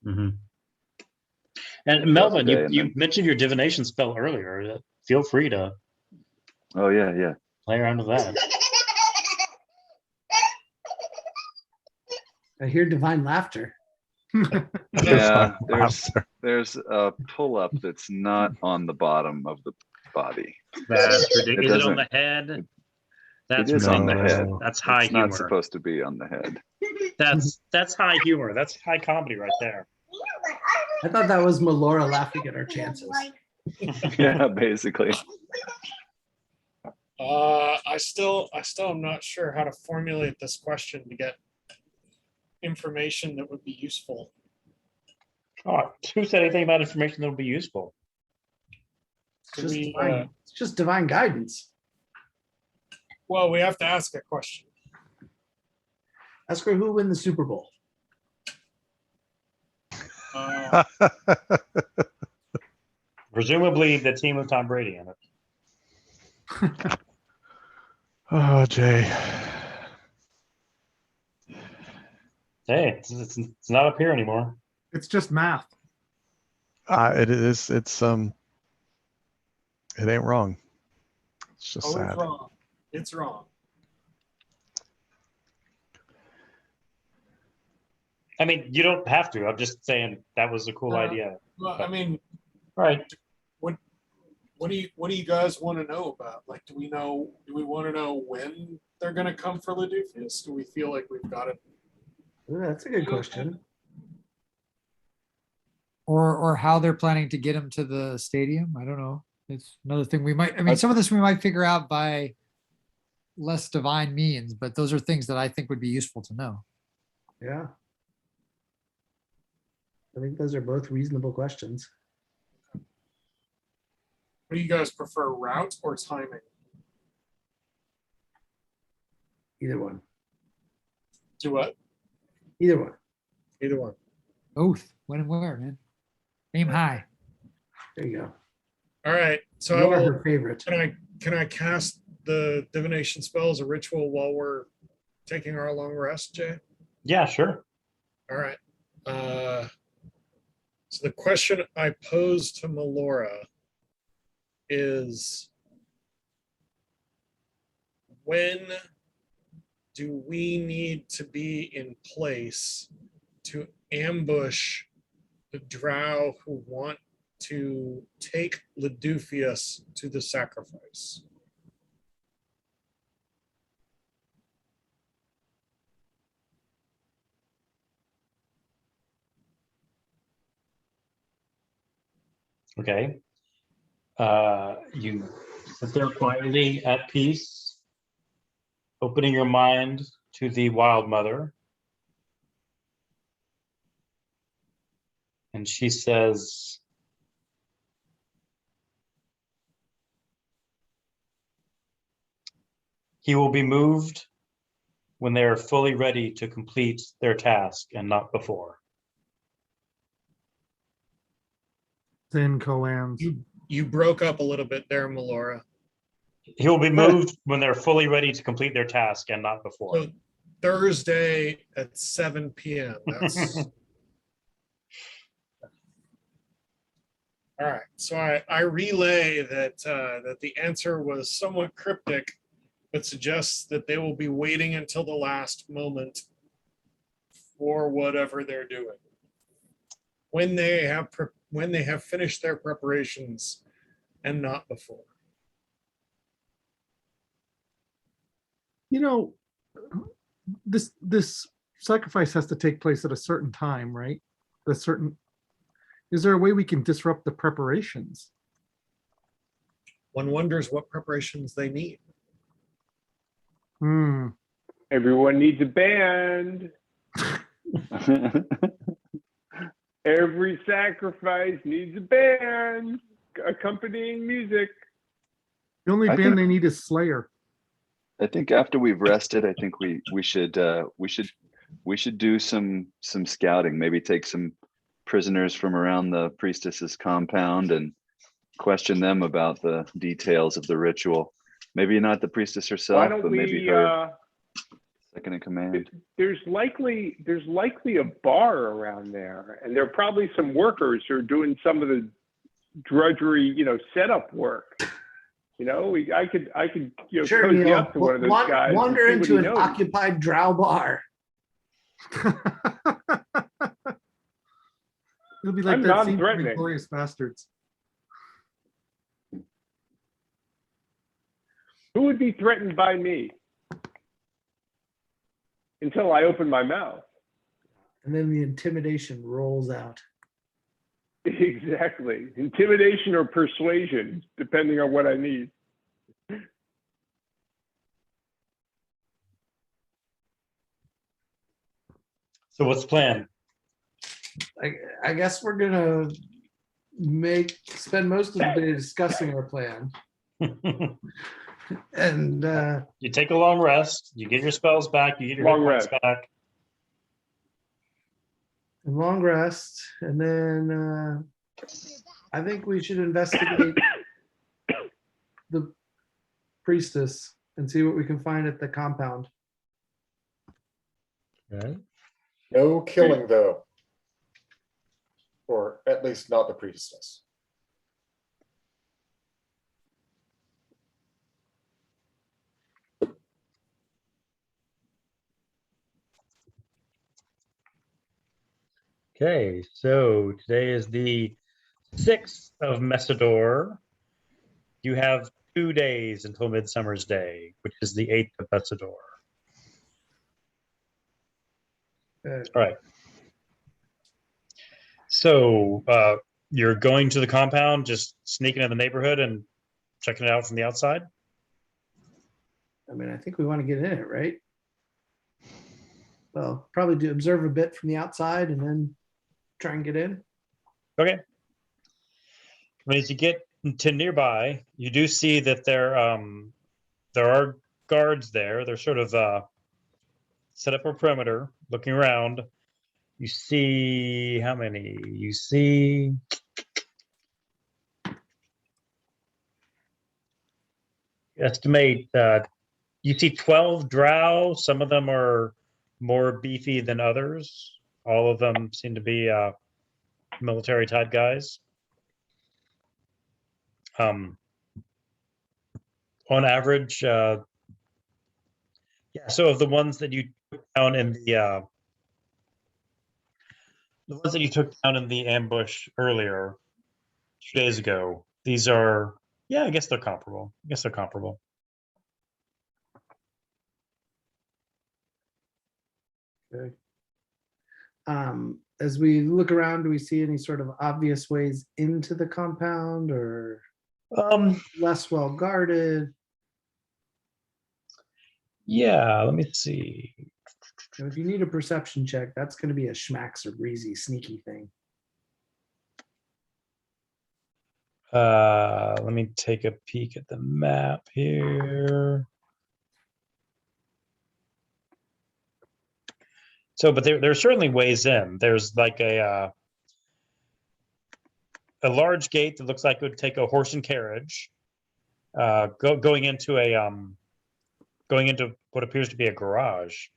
Mhm. And Melvin, day and you then- mentioned your divination spell earlier. Feel free to Oh yeah. play around with that. I hear divine laughter. Yeah. Laughter. There's a pull-up that's not on the bottom of the body. That's ridiculous. Is it on doesn't- the head? That's It is on the ridiculous. head. That's high It's humor. not supposed to be on the head. That's high humor. That's high comedy right there. I thought that was Melora laughing at our chances. Yeah, basically. I still am not sure how to formulate this question to get information that would be useful. Oh, who said anything about information that would be useful? Do we, It's just divine guidance. well, we have to ask a question. Ask her who win the Super Bowl. Presumably the team with Tom Brady in it. Oh, Jay. Hey, it's not up here anymore. It's just math. It is. It ain't wrong. It's just Oh, sad. it's wrong. It's wrong. I mean, you don't have to. I'm just saying that was a cool idea. Well, I mean, Right. what do you guys want to know about? Like, do we want to know when they're going to come for Ladufius? Do we feel like we've got it? Ooh, that's a good question. Or how they're planning to get him to the stadium. I don't know. It's another thing we might, I mean, some of this we might figure out by less divine means, but those are things that I think would be useful to know. Yeah. I think those are both reasonable questions. What do you guys prefer, route or timing? Either one. Do what? Either one. Either one. Both. When and where, man? Aim high. There you go. All right. So I You are will, her favorite. can I cast the divination spell as a ritual while we're taking our long rest, Jay? Yeah, sure. All right. So the question I pose to Melora is, when do we need to be in place to ambush the drow who want to take Ladufius to the sacrifice? Okay. You sit there quietly at peace, opening your mind to the Wild Mother. And she says, he will be moved when they are fully ready to complete their task and not before. Thin koans. You broke up a little bit there, Melora. He will be moved when they're fully ready to complete their task and not before. So Thursday at 7 p.m. That's all right. So I relay that that the answer was somewhat cryptic, but suggests that they will be waiting until the last moment for whatever they're doing. When they have finished their preparations and not before. You know, this sacrifice has to take place at a certain time, right? Is there a way we can disrupt the preparations? One wonders what preparations they need. Everyone needs a band. Every sacrifice needs a band, accompanying music. The only I band think- they need is Slayer. I think after we've rested, I think we should do some scouting. Maybe take some prisoners from around the priestess's compound and question them about the details of the ritual. Maybe not the priestess Why herself, don't but maybe we? her second in command. There's likely a bar around there, and there are probably some workers who are doing some of the drudgery, setup work. I could Sure, cozy Neil. up to one of those guys. and Wander see what into he an knows. occupied drow bar. It'll be like I'm that scene from non-threatening. Inglourious Bastards. Who would be threatened by me? Until I open my mouth. And then the intimidation rolls out. Exactly. Intimidation or persuasion, depending on what I need. So what's the plan? I guess we're gonna spend most of the day discussing our plan. And You take a long rest, you get your spells back, you get your hit Long points rest. back. a long rest, and then I think we should investigate the priestess and see what we can find at the compound. Okay. No killing, though. Or at least not the priestess. Okay, so today is the 6th of Messidor. You have 2 days until Midsummer's Day, which is the 8th of Messidor. All right. So you're going to the compound, just sneaking in the neighborhood and checking it out from the outside? I mean, I think we want to get in it, right? Well, probably do observe a bit from the outside and then try and get in. Okay. I mean, as you get to nearby, you do see that there are guards there. They're sort of set up a perimeter, looking around. You see how many? You see estimate you see 12 drow. Some of them are more beefy than others. All of them seem to be military type guys. On average, yeah. So of the ones that you took down in the ones that you took down in the ambush earlier, 2 days ago, these are, yeah, I guess they're comparable. Okay. As we look around, do we see any sort of obvious ways into the compound or less well guarded? Yeah, let me see. And if you need a perception check, that's going to be a schmax or breezy, sneaky thing. Let me take a peek at the map here. So, but there's certainly ways in. There's like a large gate that looks like it would take a horse and carriage, going into what appears to be a garage.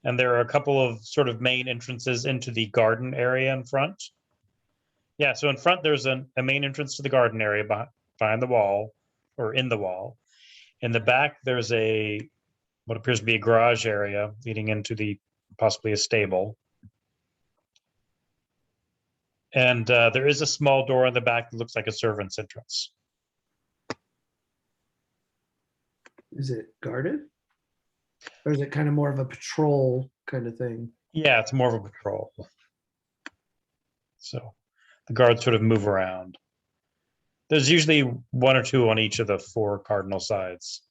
And there are a couple of sort of main entrances into the garden area in front. Yeah, so in front there's a main entrance to the garden area behind the wall, or in the wall. In the back, there's what appears to be a garage area leading into possibly a stable. And there is a small door in the back that looks like a servant's entrance. Is it guarded? Or is it kind of more of a patrol kind of thing? Yeah, it's more of a patrol. So the guards sort of move around. There's usually one or two on each of the 4 cardinal sides.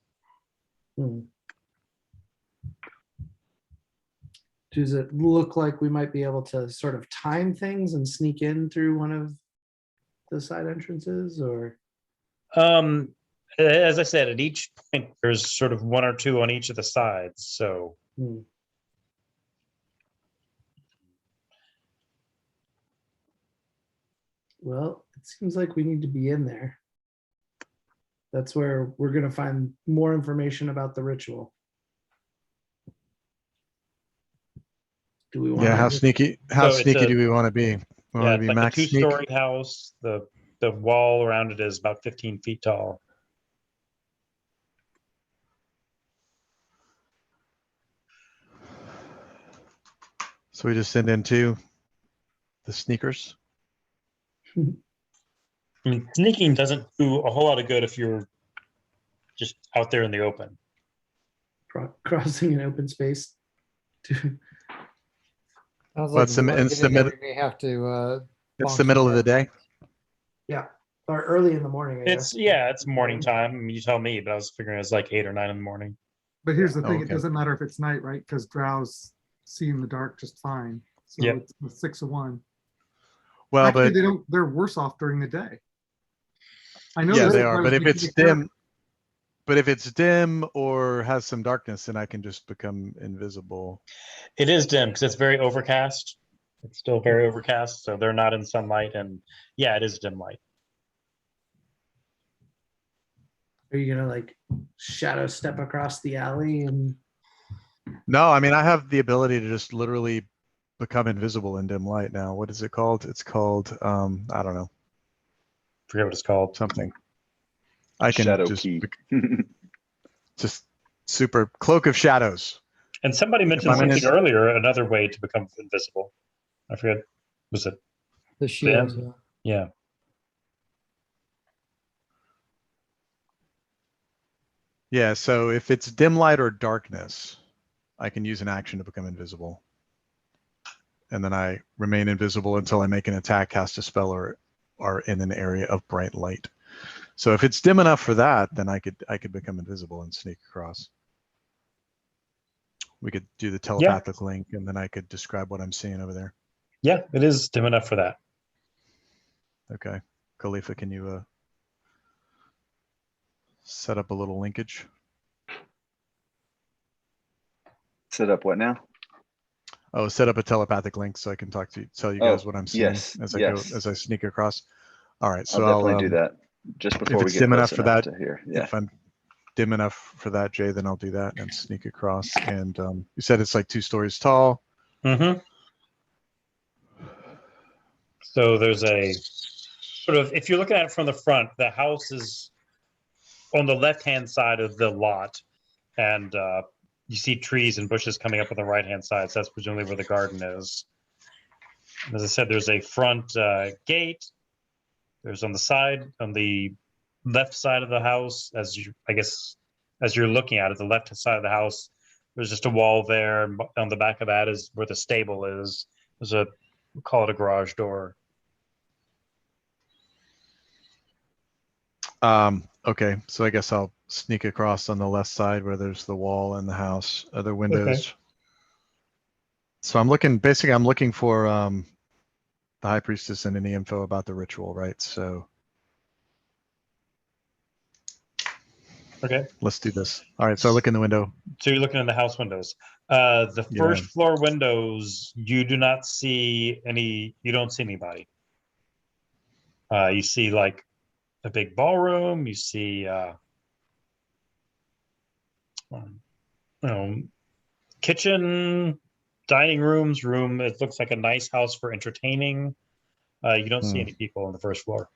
Does it look like we might be able to sort of time things and sneak in through one of the side entrances, or? As I said, at each point, there's sort of 1 or 2 on each of the sides. So Well, it seems like we need to be in there. That's where we're going to find more information about the ritual. Do we want Yeah, how So sneaky it's a- do we want to be? We want to it's be like a max sneak? 2-story house. The wall around it is about 15 feet tall. So we just send in 2 the sneakers. I mean, sneaking doesn't do a whole lot of good if you're just out there in the open. Crossing an open space? Sounds Well, like it's the- if we wanna it's get the in there, mid- we may have to. It's bonk the some middle of the heads. day. Yeah, or early in the morning, I guess. It's morning time. I mean, you tell me, but I was figuring it's like 8 or 9 in the morning. But here's the Oh, thing, okay. it doesn't matter if it's night, right? Because drows see in the dark just fine. So Yep. it's the 6 of 1. Well, Actually, but they're worse off during the day. I know yeah, this they is are. why I But was if making it's it clear. dim, or has some darkness, then I can just become invisible. It is dim because it's very overcast. It's still very overcast, so they're not in sunlight. And yeah, it is dim light. Are you gonna like shadow step across the alley and? No, I mean, I have the ability to just literally become invisible in dim light now. What is it called? It's called, I don't know, Forget what it's called. something. I can Shadow just, key. just super cloak of shadows. And somebody mentioned I'm in something it- earlier, another way to become invisible. I forget. Was it The shield. Ben? Yeah. Yeah, so if it's dim light or darkness, I can use an action to become invisible. And then I remain invisible until I make an attack, cast a spell, or are in an area of bright light. So if it's dim enough for that, then I could become invisible and sneak across. We could do the telepathic link, and then I could describe what I'm seeing over there. Yeah, it is dim enough for that. Okay. Khalifa, can you set up a little linkage? Set up what now? Oh, set up a telepathic link so I can tell you Oh, guys what I'm seeing yes, as I yes. go, as I sneak across. All right, so I'll definitely do that just before we it's get dim enough close for enough that, to here. Yeah. if I'm dim enough for that, Jay, then I'll do that and sneak across. And you said it's like 2 stories tall. Mm-hmm. So there's a sort of, if you're looking at it from the front, the house is on the left-hand side of the lot, and you see trees and bushes coming up on the right-hand side. So that's presumably where the garden is. And as I said, there's a front gate. There's on the left side of the house, as you're looking at it, the left side of the house, there's just a wall there. And on the back of that is where the stable is. There's we'll call it a garage door. Okay, so I guess I'll sneak across on the left side where there's the wall and the house, other windows. So I'm looking for the high priestess and any info about the ritual, right? So Okay. let's do this. All right, so I look in the window. So you're looking in the house windows. The Yeah. first floor windows, you do not see you don't see anybody. You see like a big ballroom, you see kitchen, dining rooms, it looks like a nice house for entertaining. You don't see any people on the first floor.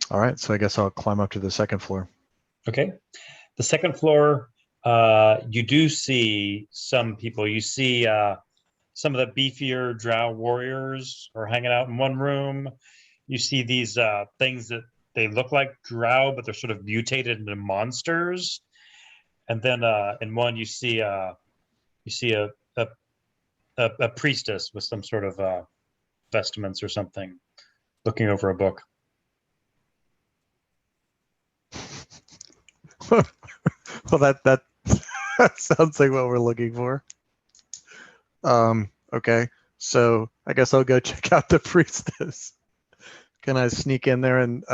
All right, so I guess I'll climb up to the second floor. Okay. The second floor, you do see some people. You see some of the beefier drow warriors are hanging out in one room. You see these things that they look like drow, but they're sort of mutated into monsters. And then in one, you see a priestess with some sort of vestments or something, looking over a book. Well, that sounds like what we're looking for. Okay, so I guess I'll go check out the priestess. Can I sneak in there and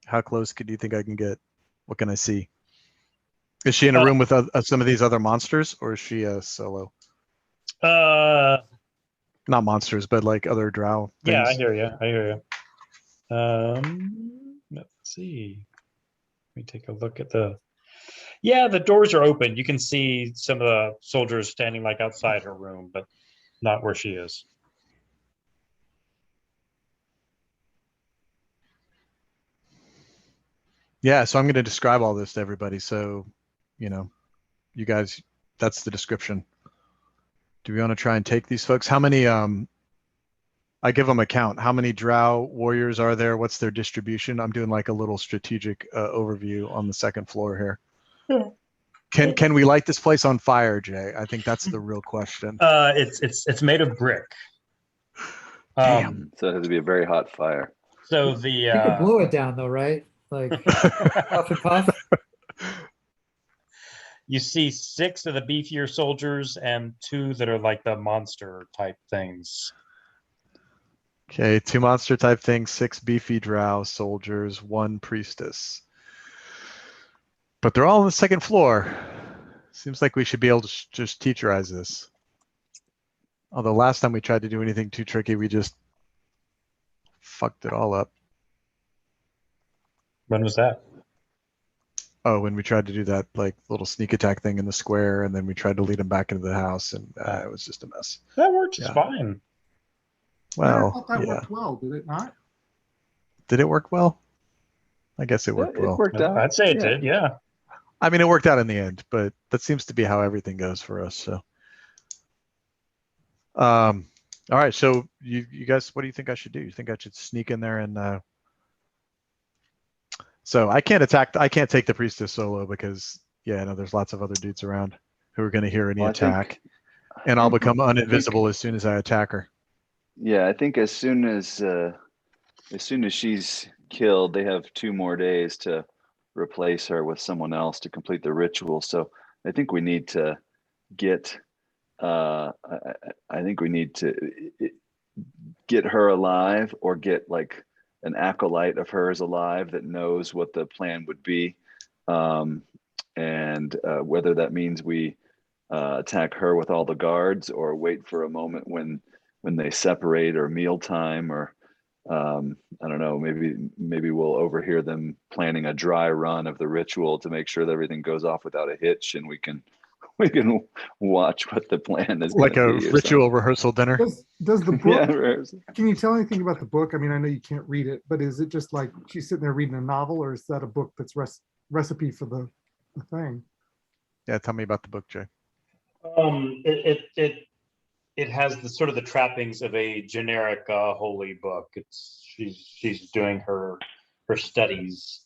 how close do you think I can get? What can I see? Is she in a room with some of these other monsters, or is she a solo? Not monsters, but like other drow things. Yeah, I hear you. Let's see. Let me take a look at the. Yeah, the doors are open. You can see some of the soldiers standing like outside her room, but not where she is. Yeah, so I'm going to describe all this to everybody. So, you guys, that's the description. Do we want to try and take these folks? How many? I give them a count. How many drow warriors are there? What's their distribution? I'm doing like a little strategic overview on the second floor here. Yeah. Can we light this place on fire, Jay? I think that's the real question. It's made of brick. Damn. So it has to be a very hot fire. So the You could blow it down though, right? Like puff and puff. You see 6 of the beefier soldiers and 2 that are like the monster type things. Okay, 2 monster type things, 6 beefy drow soldiers, 1 priestess. But they're all on the second floor. Seems like we should be able to just teacherize this. Although last time we tried to do anything too tricky, we just fucked it all up. When was that? Oh, when we tried to do that like little sneak attack thing in the square, and then we tried to lead them back into the house, and it was just a mess. That worked just fine. Well, I thought that worked well, did it not? Did it work well? I guess it worked well. It worked out. I'd say it did, yeah. I mean, it worked out in the end, but that seems to be how everything goes for us. So, all right. So you guys, what do you think I should do? You think I should sneak in there and? So I can't take the priestess solo because there's lots of other dudes around who are going to hear any attack, and I'll become uninvisible as soon as I attack her. Yeah, I think as soon as she's killed, they have 2 more days to replace her with someone else to complete the ritual. So I think we need to get. I think we need to get her alive, or get like an acolyte of hers alive that knows what the plan would be, and whether that means we attack her with all the guards, or wait for a moment when they separate, or mealtime, or I don't know, maybe we'll overhear them planning a dry run of the ritual to make sure that everything goes off without a hitch, and we can watch what the plan is. Like a ritual rehearsal dinner. Does the book? Can you tell anything about the book? I mean, I know you can't read it, but is it just like she's sitting there reading a novel, or is that a book that's recipe for the thing? Yeah, tell me about the book, Jay. It has the sort of the trappings of a generic holy book. She's doing her studies.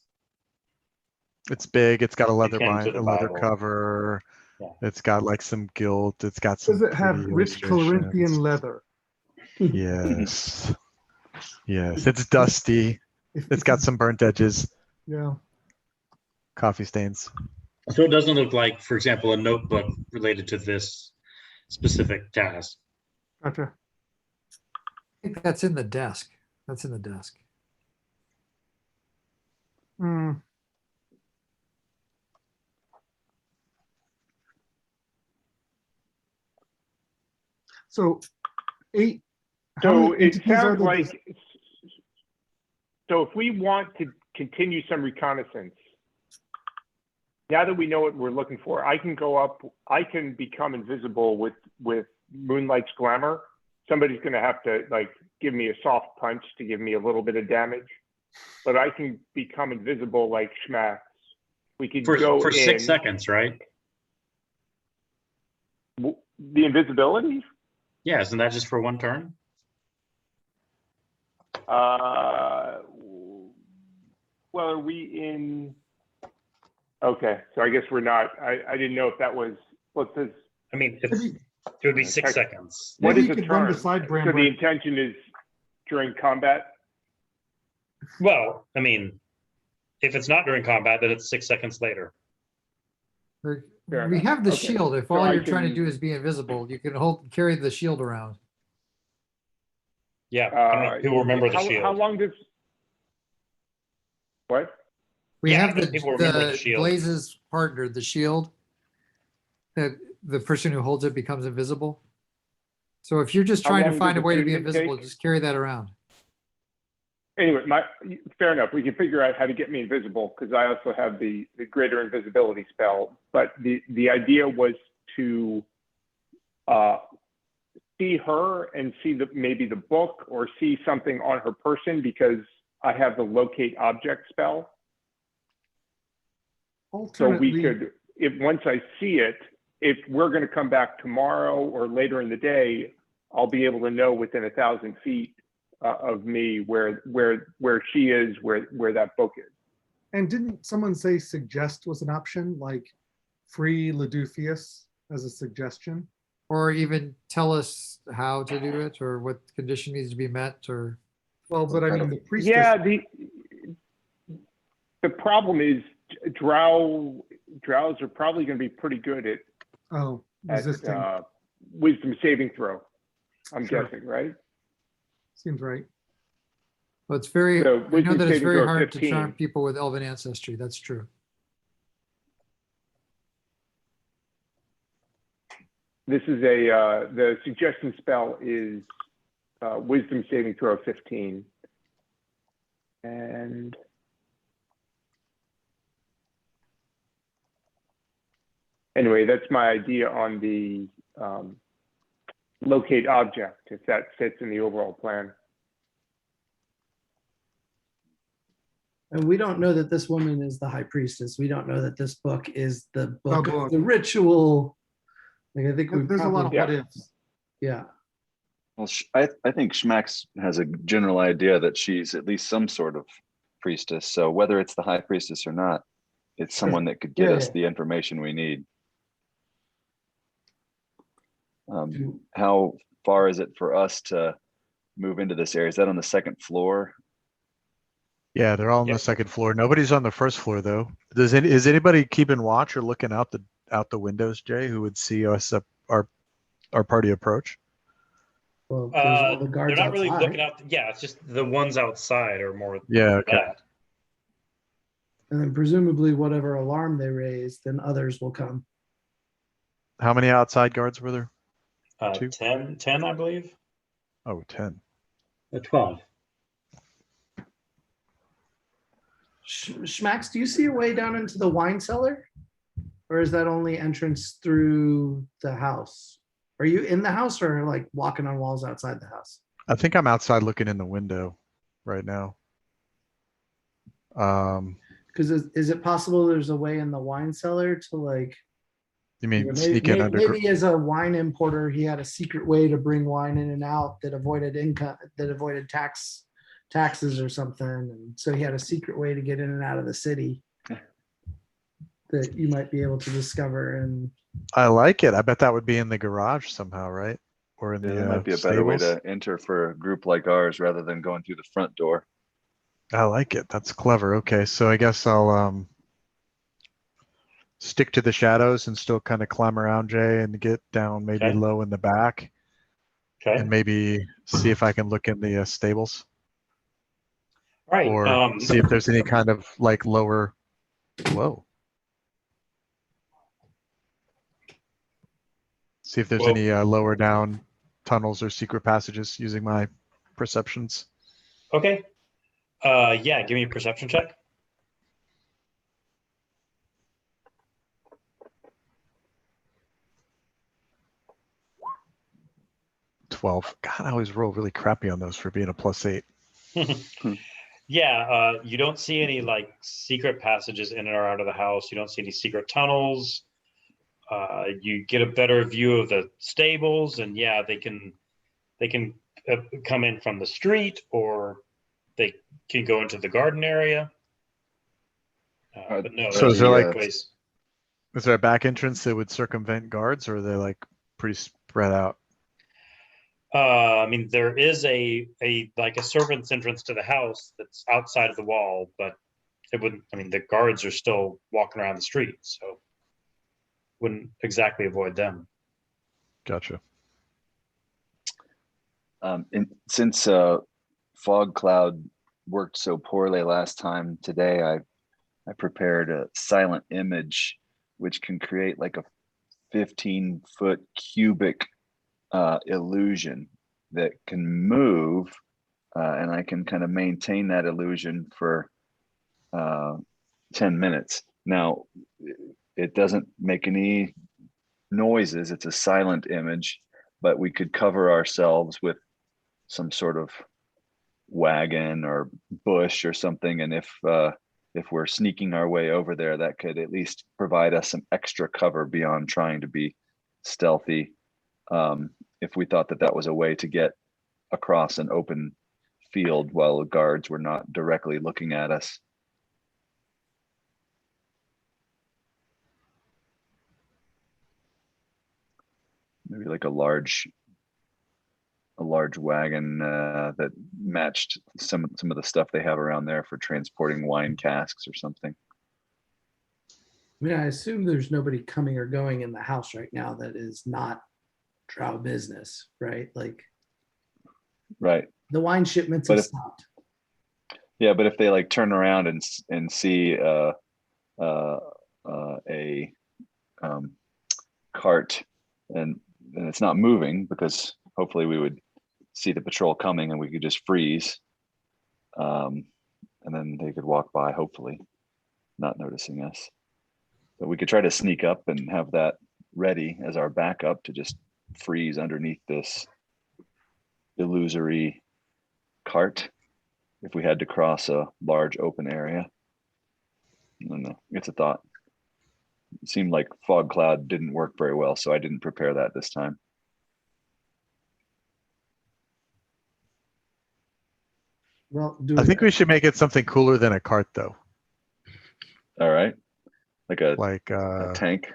It's big. It's got a leather Bible. cover. Yeah. It's got like some gilt. It's got some. Does it have rich Corinthian leather? Yes. Yes. It's dusty. It's got some burnt edges. Yeah. Coffee stains. So it doesn't look like, for example, a notebook related to this specific task. Gotcha. I think that's in the desk. That's in the desk. Hmm. So 8. So it sounds like, so if we want to continue some reconnaissance, now that we know what we're looking for, I can go up, I can become invisible with Moonlight's glamour. Somebody's going to have to like give me a soft punch to give me a little bit of damage. but I can become invisible like Schmax. We could For go for in 6 seconds, right? the invisibility. Yeah, isn't that just for one turn? Well, are we in? Okay, so I guess we're not. I didn't know if that was what says. I mean, it Maybe, would be 6 Tech- seconds. What maybe is you a could run turn? beside Bram. So the intention is during combat. Well, I mean, if it's not during combat, then it's 6 seconds later. Or- Fair We enough. have the Okay. shield. If So all I you're trying to can- do is be invisible, you can carry the shield around. Yeah, I mean, people remember the shield. How long does? What? We Yeah, have but people remember the the shield. Blaze's partner, the shield. That the person who holds it becomes invisible. So if you're just How trying to long find a does way to the be tournament invisible, take? just carry that around. Anyway, fair enough. We can figure out how to get me invisible because I also have the greater invisibility spell. But the idea was to see her and see maybe the book or see something on her person because I have the locate object spell. So alternately, we could, if once I see it, if we're going to come back tomorrow or later in the day, I'll be able to know within 1,000 feet of me where she is, where that book is. and didn't someone say suggest was an option, like free Ledufius as a suggestion? Or even tell us how to do it or what condition needs to be met or. Well, but I mean, the priestess. Yeah, the problem is drows are probably going to be pretty good at Resisting. wisdom saving throw. I'm Sure. guessing, right? Seems right. Well, it's very, So I know wisdom that it's saving very throw hard to 15. charm people with elven ancestry. That's true. This is the suggestion spell is wisdom saving throw 15. And anyway, that's my idea on the locate object, if that fits in the overall plan. And we don't know that this woman is the high priestess. We don't know that this book is the book book. of the ritual. Like I think There's a lot of Yeah. what ifs. yeah. Well, I think Schmax has a general idea that she's at least some sort of priestess. So whether it's the high priestess or not, it's someone that could get Yeah, us yeah. the information we need. How far is it for us to move into this area? Is that on the second floor? Yeah, they're all on Yeah. the second floor. Nobody's on the first floor though. Is anybody keeping watch or looking out the windows, Jay, who would see us our party approach? Well, there's all the They're guards not really outside. looking out. Yeah, it's just the ones outside are more. Yeah, okay. that. And then presumably whatever alarm they raise, then others will come. How many outside guards were there? 2? 10, I believe. Oh, 10. 12. Schmax, do you see a way down into the wine cellar? Or is that only entrance through the house? Are you in the house or like walking on walls outside the house? I think I'm outside looking in the window right now. Because is it possible there's a way in the wine cellar to like, You mean maybe, sneak in underground? maybe as a wine importer, he had a secret way to bring wine in and out that avoided income, that avoided taxes or something. And so he had a secret way to get in and out of the city that you might be able to discover. And I like it. I bet that would be in the garage somehow, right? Or in Yeah, the that might be a better way stables. to enter for a group like ours rather than going through the front door. I like it. That's clever. Okay, so I guess I'll stick to the shadows and still kind of climb around Jay and get down maybe Okay. low in the back Okay. and maybe see if I can look in the stables All right. or see if there's any kind of like lower. Whoa. See if there's Whoa. any lower down tunnels or secret passages using my perceptions. Okay. Yeah, give me a perception check. God, I always roll really crappy on those for being a +8. Yeah, you don't see any like secret passages in or out of the house. You don't see any secret tunnels. You get a better view of the stables, and yeah, they can come in from the street, or they can go into the garden area. But no, So is it's there a like- place. Is there a back entrance that would circumvent guards, or are they like pretty spread out? I mean, there is a like a servant's entrance to the house that's outside of the wall, but it wouldn't. I mean, the guards are still walking around the street, so wouldn't exactly avoid them. Gotcha. And since fog cloud worked so poorly last time, today I prepared a silent image, which can create like a 15-foot cubic illusion that can move, and I can kind of maintain that illusion for 10 minutes. Now, it doesn't make any noises. It's a silent image, but we could cover ourselves with some sort of wagon or bush or something, and if we're sneaking our way over there, that could at least provide us some extra cover beyond trying to be stealthy. If we thought that that was a way to get across an open field while the guards were not directly looking at us. Maybe like a large wagon that matched some of the stuff they have around there for transporting wine casks or something. I mean, I assume there's nobody coming or going in the house right now that is not drow business, right? Like, right. The wine shipments But have if- stopped. Yeah, but if they like turn around and see a cart and it's not moving, because hopefully we would see the patrol coming and we could just freeze, and then they could walk by, hopefully not noticing us. But we could try to sneak up and have that ready as our backup to just freeze underneath this illusory cart if we had to cross a large open area. I don't know, it's a thought. It seemed like fog cloud didn't work very well, so I didn't prepare that this time. Well, I think we should make it something cooler than a cart, though. All right, like a Like tank.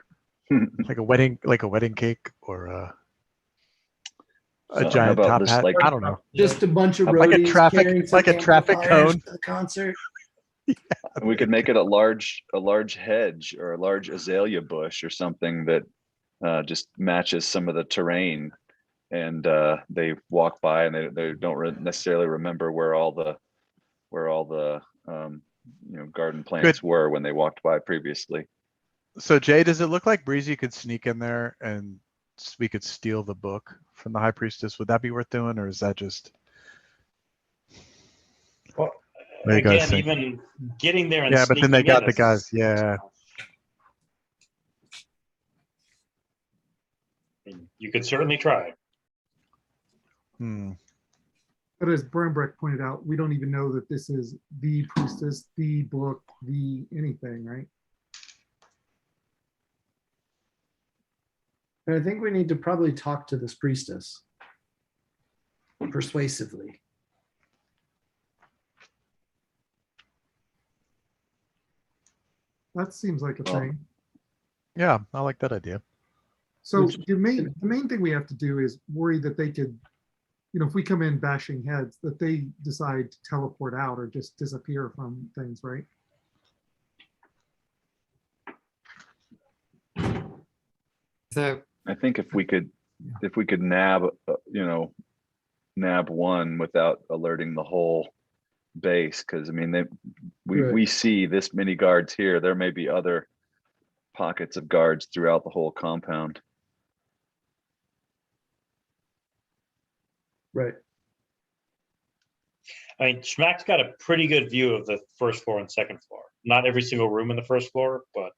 like a wedding cake, or a So how giant about top just hat. like- I don't know. just a bunch of Like a roadies traffic- carrying some like a traffic amplifiers cone. to the concert. We could make it a large hedge or a large azalea bush or something that just matches some of the terrain, and they walk by and they don't necessarily remember where all the garden plants were when they walked by previously. So Jay, does it look like Breezy could sneak in there and we could steal the book from the high priestess? Would that be worth doing, or is that just? Well, What do you guys again, think? even getting there and Yeah, but then they sneaking got in the is- guys. Yeah. You could certainly try. Hmm. But as Bernbrecht pointed out, we don't even know that this is the priestess, the book, the anything, right? And I think we need to probably talk to this priestess persuasively. That seems like a Well, thing. Yeah, I like that idea. So Which- the main thing we have to do is worry that they could, if we come in bashing heads, that they decide to teleport out or just disappear from things, right? So I think if we could nab one without alerting the whole base, because I mean we Right. see this many guards here. There may be other pockets of guards throughout the whole compound. Right. I mean, Schmack's got a pretty good view of the first floor and second floor. Not every single room in the first floor, but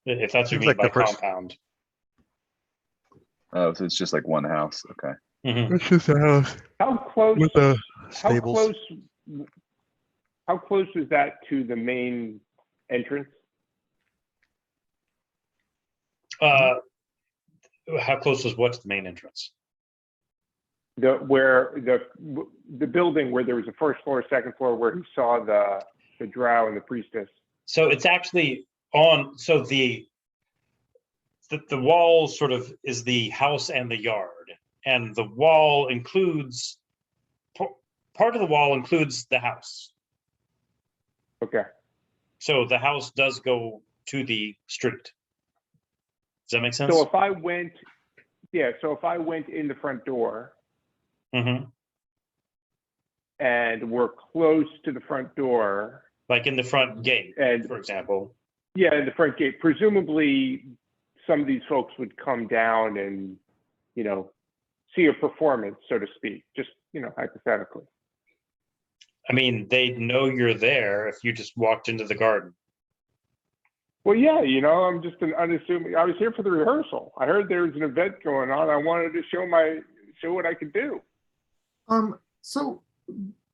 if that's what you Seems mean like by the first- compound. Oh, so it's just like one house. Okay. Mhm. It's just a house How close? with a. How stables. close is that to the main entrance? How close was what to the main entrance? The building where there was a first floor, second floor, where he saw the drow and the priestess. So it's actually on. So the wall sort of is the house and the yard, and the wall includes part of the wall includes the house. Okay. So the house does go to the street. Does that make sense? So if I went in the front door Mm-hmm. and we're close to the front door, Like in the front gate, and for example. yeah, in the front gate, presumably some of these folks would come down and, you know, see a performance, so to speak, just, you know, hypothetically. I mean, they'd know you're there if you just walked into the garden. Well, yeah, you know, I'm just an unassuming. I was here for the rehearsal. I heard there was an event going on. I wanted to show what I could do. So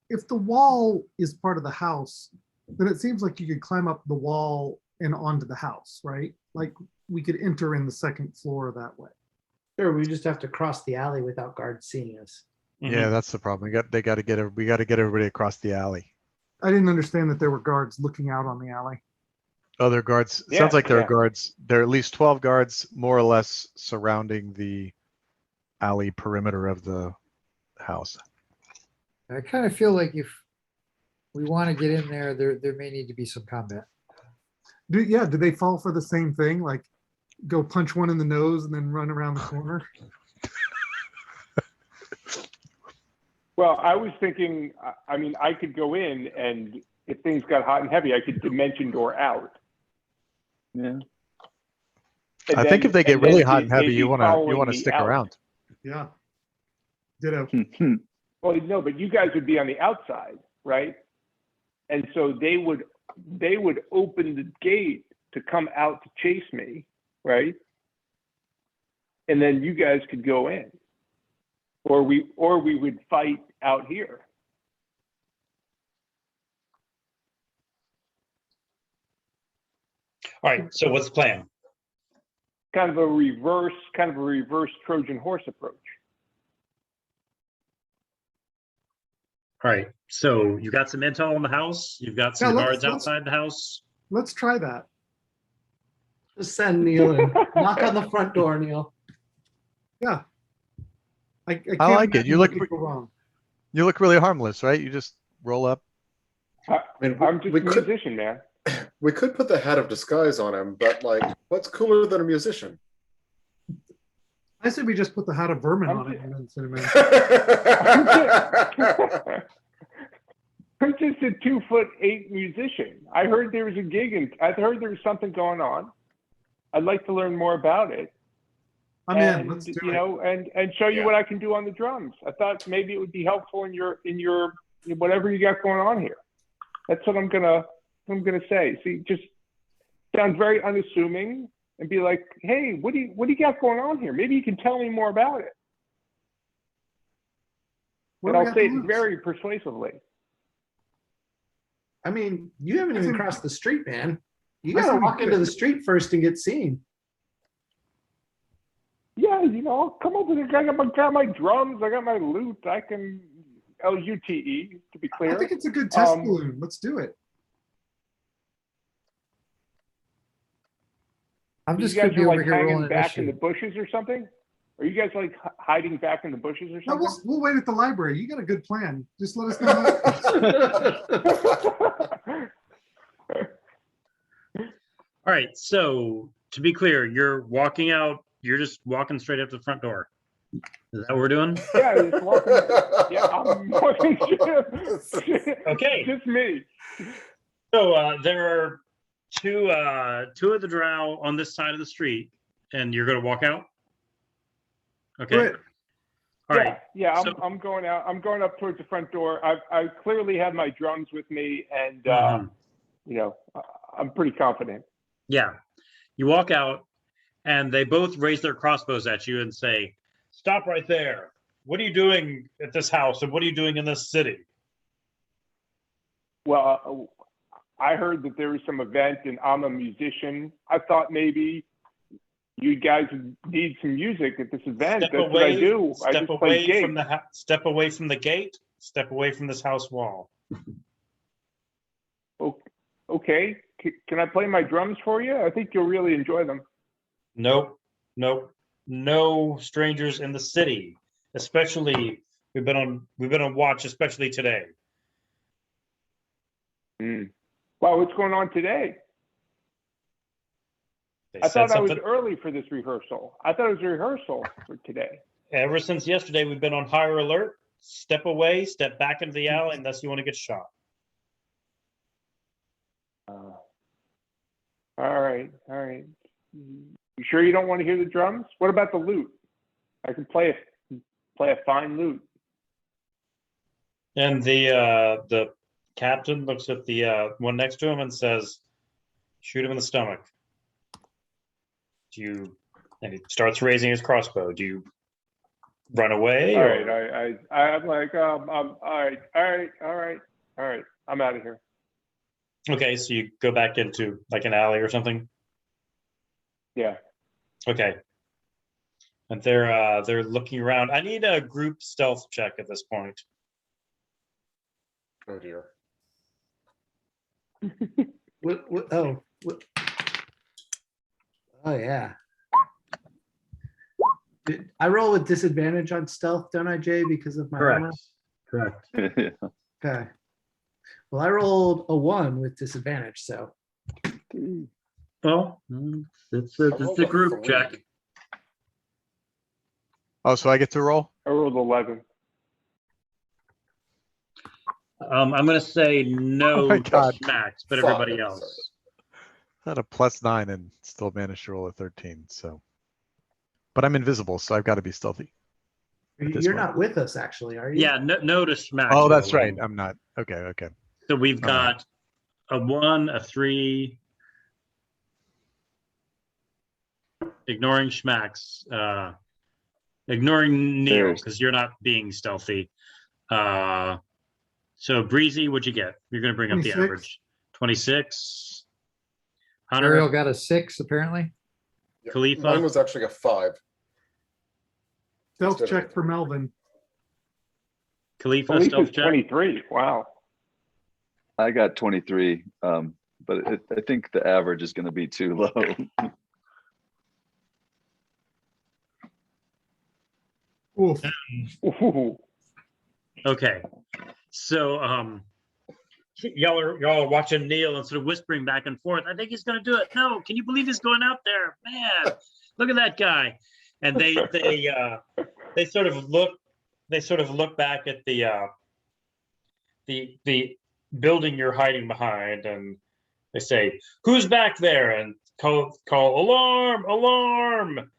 if the wall is part of the house, then it seems like you could climb up the wall and onto the house, right? Like we could enter in the second floor that way. Sure, we just have to cross the alley without guards seeing us. Yeah, that's the problem. We got to get everybody across the alley. I didn't understand that there were guards looking out on the alley. Other guards. Yeah, Sounds like there yeah. are guards. There are at least 12 guards, more or less, surrounding the alley perimeter of the house. I kind of feel like if we want to get in there, there may need to be some combat. Do they fall for the same thing? Like go punch one in the nose and then run around the corner? Well, I was thinking, I mean, I could go in and if things got hot and heavy, I could dimension door out. Yeah. And I think then- if they get and then really hot and they'd heavy, be you want following to me stick out. around. Yeah. Ditto. Well, no, but you guys would be on the outside, right? And so they would open the gate to come out to chase me, right? And then you guys could go in, or we would fight out here. All right. So what's the plan? Kind of a reverse Trojan horse approach. All right. So you got some intel on the house. You've got some Yeah, guards let's- outside the house. Let's try that. Just send Neil in. Knock on the front door, Neil. Yeah. I can't like it. imagine You look what could go wrong. You look really harmless, right? You just roll up. mean, I'm just we a could- musician, man. We could put the hat of disguise on him, but like, what's cooler than a musician? I said we just put the hat of vermin I'm on it just- and then send him in. I'm just a 2'8" musician. I heard there was a gig and I heard there was something going on. I'd like to learn more about it. I'm and, in. Let's do you it. know, and show you Yeah. what I can do on the drums. I thought maybe it would be helpful in your whatever you got going on here. That's what I'm gonna say. See, just sound very unassuming and be like, hey, what do you got going on here? Maybe you can tell me more about it. What But do we I'll got say to it lose? very persuasively. I mean, you haven't even crossed the street, man. You I gotta see we walk did into it. the street first and get seen. Yeah, you know, come over there. I got my drums. I got my lute. I can LUTE, to be clear. I think it's a good test Um, balloon. Let's do it. I'm you just guys gonna be are over like here hanging rolling back in the initiative. bushes or something? Are you guys like hiding back in the bushes or No, something? we'll wait at the library. You got a good plan. Just let us know. All right. So to be clear, you're walking out. You're just walking straight up to the front door. Is that what we're doing? Yeah, just walking. Yeah, I'm walking. Okay. Just me. So there are two of the drow on this side of the street, and you're going to walk out. Okay. Right. All right. Yeah. So- I'm going out. I'm going up towards the front door. I clearly have my drums with me, and Mhm. you know, I'm pretty confident. Yeah. You walk out, and they both raise their crossbows at you and say, "Stop right there." what are you doing at this house, and what are you doing in this city? Well, I heard that there was some event, and I'm a musician. I thought maybe you guys would need some music at this event. That's what I do. I Step just play away gigs. from the step away from the gate. Step away from this house wall. Okay. Can I play my drums for you? I think you'll really enjoy them. Nope. No strangers in the city. Especially we've been on watch, especially today. Wow, what's going on today? They I said thought I was something. early for this rehearsal. I thought it was a rehearsal for today. Ever since yesterday, we've been on higher alert. Step away, step back into the alley, unless you want to get shot. All right. You sure you don't want to hear the drums? What about the lute? I can play a fine lute. And the captain looks at the one next to him and says, "Shoot him in the stomach." And he starts raising his crossbow. Do you run away? All or- right. I'm like, all right. I'm out of here. Okay, so you go back into like an alley or something. Yeah. Okay. And they're looking around. I need a group stealth check at this point. Oh dear. Oh yeah. I roll with disadvantage on stealth, don't I, Jay, because of my armor? Correct. Okay. Well, I rolled a 1 with disadvantage, so. Well, it's a group check. Oh, so I get to roll? I rolled 11. I'm going to say Oh no my to God. Max, but Fuck, everybody I'm else. I had a +9 and still managed to roll a 13. So, but I'm invisible, so I've got to be stealthy. at this You're point. not with us, actually, are you? Yeah, no to Max. Oh, that's right. I'm not. Okay. So we've All right. got a 1, a 3, ignoring Schmax, ignoring Neil There's- because you're not being stealthy. So Breezy, what'd you get? You're going to bring up the 26. average. 26. Hunter, Ariel got a 6 apparently. Yeah, Khalifa? Mine was actually a 5. Stealth Instead of check a for 3. Melvin. Khalifa, Police stealth is check. 23. Wow. I got 23, but I think the average is going to be too low. Oof. Ooh. Okay. So y'all are watching Neil and sort of whispering back and forth. I think he's going to do it. No, can you believe he's going out there? Man, look at that guy. And they sort of look back at the building you're hiding behind, and they say, "Who's back there?" and call alarm, alarm.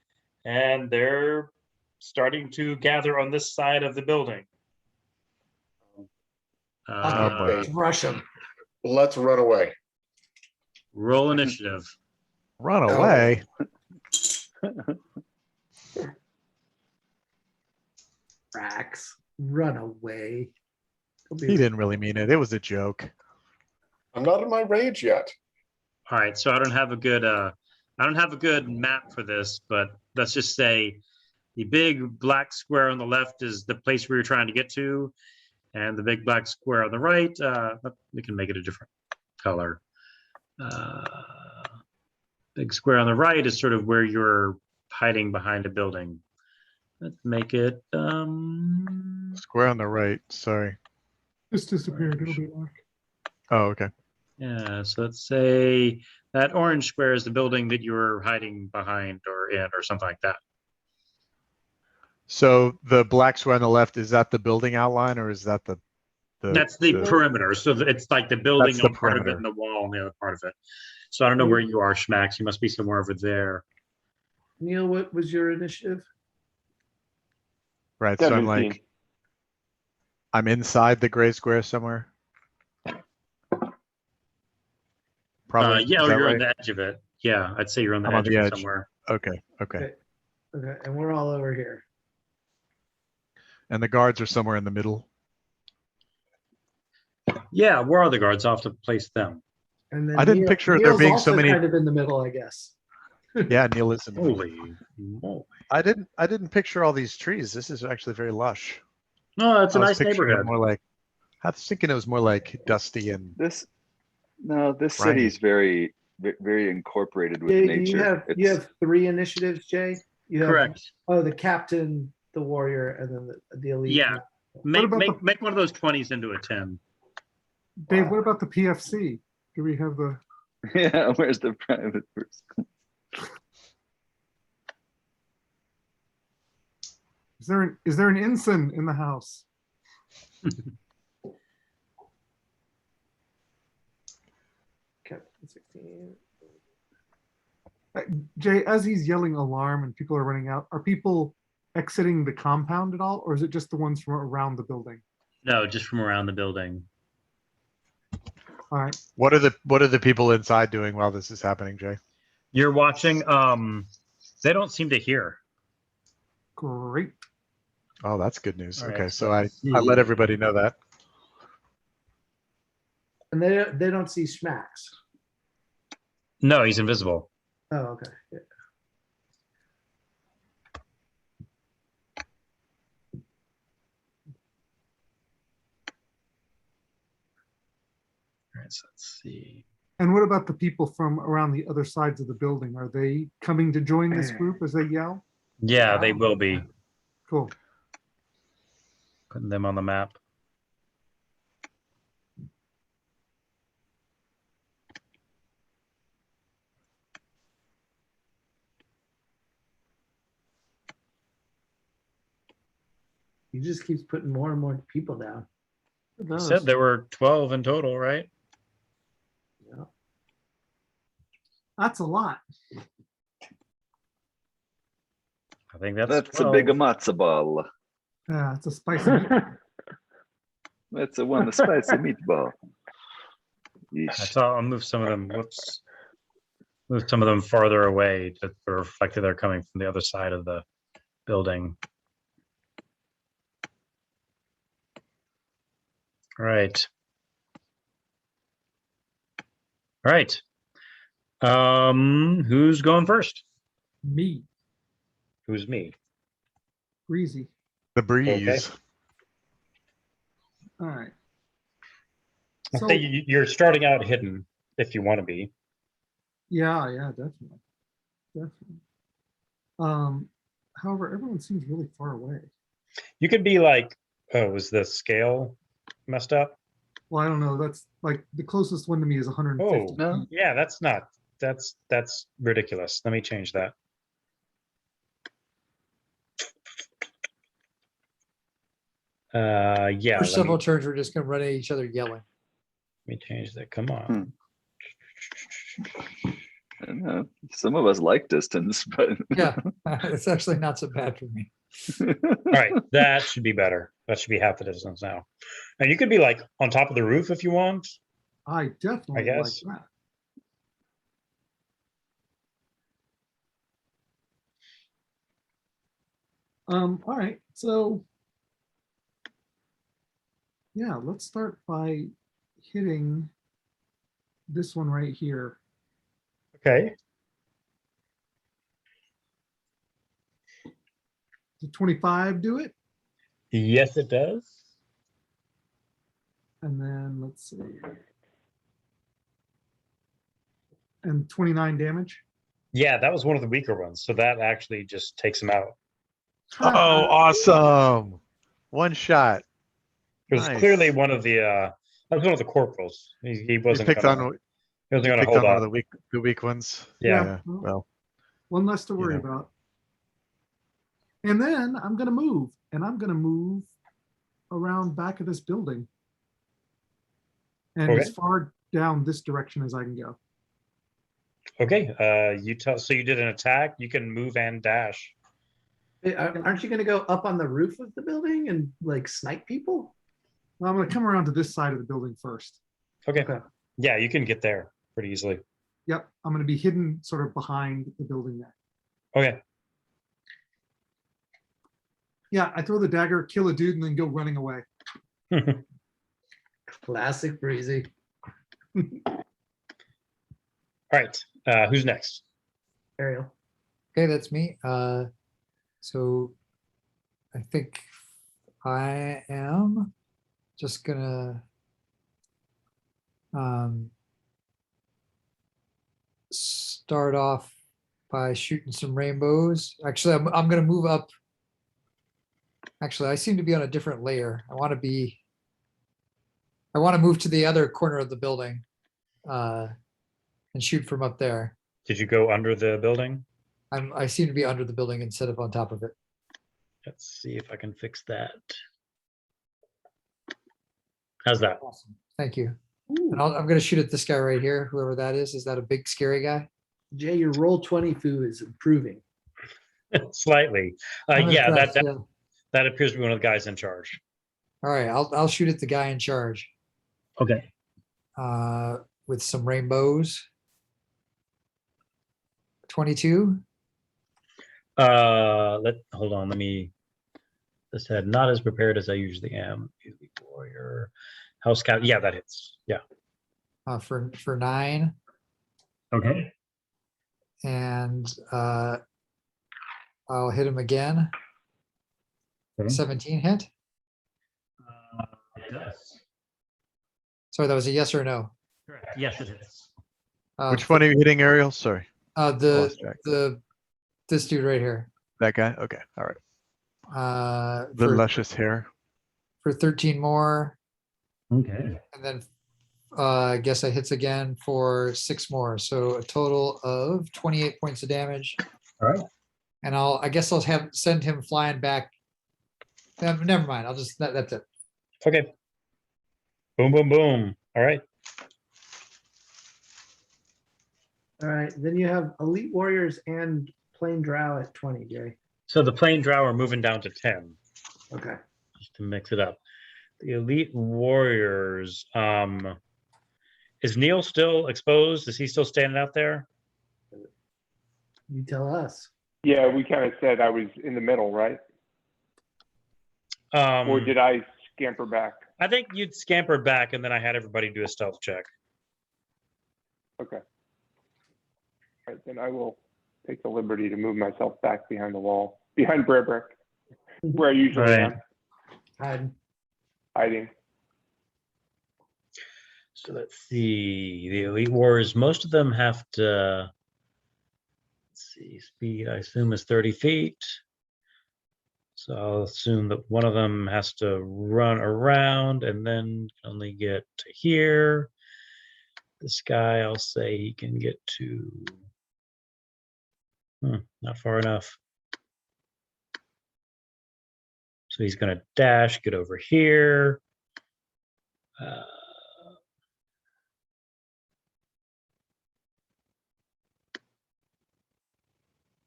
And they're starting to gather on this side of the building. Oh, boy. Let's rush them. Let's run away. Roll initiative. Run away. Rax, run away. He didn't really mean it. It was a joke. I'm not in my rage yet. All right, so I don't have a good map for this, but let's just say the big black square on the left is the place we were trying to get to, and the big black square on the right, we can make it a different color. Big square on the right is sort of where you're hiding behind a building. Let's make it Square on the right. Sorry. Just disappeared. It'll be back. Oh, okay. yeah, so let's say that orange square is the building that you're hiding behind or in or something like that. So the black square on the left, is that the building outline, or is that the That's the perimeter. So it's like the building That's the on part of it perimeter. and the wall on the other part of it. So I don't know where you are, Schmax. You must be somewhere over there. Neil, what was your initiative? right? So I'm 17. like, I'm inside the gray square somewhere. Probably. Yeah, Is or that you're on right? the edge of it. Yeah, I'd say you're on the I'm on edge the of it edge. somewhere. Okay. Okay, and we're all over here. And the guards are somewhere in the middle. Yeah, where are the guards? I'll have to place them. And then I didn't picture there Neil's being so also many- kind of in the middle, I guess. Yeah, Neil is in the middle. Holy moly. I didn't picture all these trees. This is actually very lush. No, it's a I was nice picturing it neighborhood. more like, I was thinking it was more like dusty and This Grimy. city is very, very incorporated with Yeah, nature. you have 3 initiatives, Jay. You have, Correct. Oh, the captain, the warrior, and then the elite. Yeah. Make, about make, make one of those 20s into a 10. Dave, what about the PFC? Do we have the? Yeah, where's the private person? Is there an ensign in the house? Captain 16. Jay, as he's yelling alarm and people are running out, are people exiting the compound at all, or is it just the ones from around the building? No, just from around the building. All right. what are the people inside doing while this is happening, Jay? You're watching. They don't seem to hear. Great. Oh, that's good news. All right, Okay, so so I let's let see. everybody know that. And they don't see Schmax. No, he's invisible. Oh, okay. Yeah. All right, so let's see. And what about the people from around the other sides of the building? Are they coming to join this group as they yell? Yeah, they will be. Cool. Putting them on the map. He just keeps putting more and more people down. You said there were 12 in total, right? Yeah. That's a lot. I think that's That's 12. a big matzo ball. Yeah, it's a spicy meat. That's a one spicy meatball. I Yeesh. saw. I'll move some of them. Whoops. Move some of them farther away to reflect that they're coming from the other side of the building. All right. All right. Who's going first? Me, Who's me? greasy. The breeze. All right. I So, think you're starting out hidden if you want to be. yeah, definitely. Definitely. However, everyone seems really far away. You could be like, oh, is the scale messed up? Well, I don't know. That's like the closest one to me is 150. Oh, No. yeah, that's ridiculous. Let me change that. Yeah, For let several me, turns, we're just gonna run at each other yelling. let me change that. Come on. I don't know. Some of us like distance, but Yeah, it's actually not so bad for me. All right, that should be better. That should be half the distance now. And you could be like on top of the roof if you want. I definitely like guess. that. All right. So, yeah, let's start by hitting this one right here. Okay. Did 25 do it? Yes, it does. And then let's see. And 29 damage. Yeah, that was one of the weaker ones. So that actually just takes him out. Oh, awesome. One shot. It was Nice. clearly one of the that was one of the corporals. He You wasn't picked gonna, on, he wasn't you gonna picked hold on one up. of the weak ones. Yeah. Well, One less to worry know. about. And then I'm going to move, and I'm going to move around back of this building. And Okay. as far down this direction as I can go. Okay. You tell. So you did an attack. You can move and dash. Hey, aren't you going to go up on the roof of the building and like snipe people? Well, I'm going to come around to this side of the building first. Okay. Okay. Yeah, you can get there pretty easily. Yep, I'm going to be hidden sort of behind the building there. Okay. Yeah, I throw the dagger, kill a dude, and then go running away. Classic Breezy. All right, who's next? Ariel. Okay, that's me. So I think I am just gonna start off by shooting some rainbows. Actually, I'm gonna move up. Actually, I seem to be on a different layer. I want to move to the other corner of the building and shoot from up there. Did you go under the building? I seem to be under the building instead of on top of it. Let's see if I can fix that. How's that? Awesome. Thank you. And I'm going to shoot at this guy right here, whoever that is. Is that a big, scary guy? Jay, your roll 20 foo is improving. Slightly. I'm Yeah, impressed, that appears to be one of the guys in charge. All right, I'll shoot at the guy in charge Okay. with some rainbows. 22. Hold on, let me. This head not as prepared as I usually am. Elite warrior, house scout. Yeah, that hits. Yeah. For 9. Okay. And I'll hit him again. Okay. 17 hit. It does. Sorry, that was a yes or a no. Correct. Yes, it is. Which one are you hitting, Ariel? Sorry. Lost track. This dude right here. That guy? Okay. All right. The For luscious hair. 13 more. Okay. And then I guess it hits again for 6 more. So a total of 28 points of damage. All right. And I guess I'll send him flying back. Never mind. That's it. Okay. Boom, boom, boom. All right. All right. Then you have elite warriors and plain drow at 20, Jay. So the plain drow are moving down to 10. Okay. Just to mix it up. The elite warriors. Is Neil still exposed? Is he still standing out there? You tell us. Yeah, we kind of said I was in the middle, right? Or did I scamper back? I think you'd scamper back, and then I had everybody do a stealth check. Okay. All right, then I will take the liberty to move myself back behind the wall, behind Brebrick, where I usually am. Hiding. So let's see. The elite warriors, most of them have to. Let's see. Speed, I assume, is 30 feet. So I'll assume that one of them has to run around and then only get to here. This guy, I'll say he can get to. Not far enough. So he's going to dash, get over here.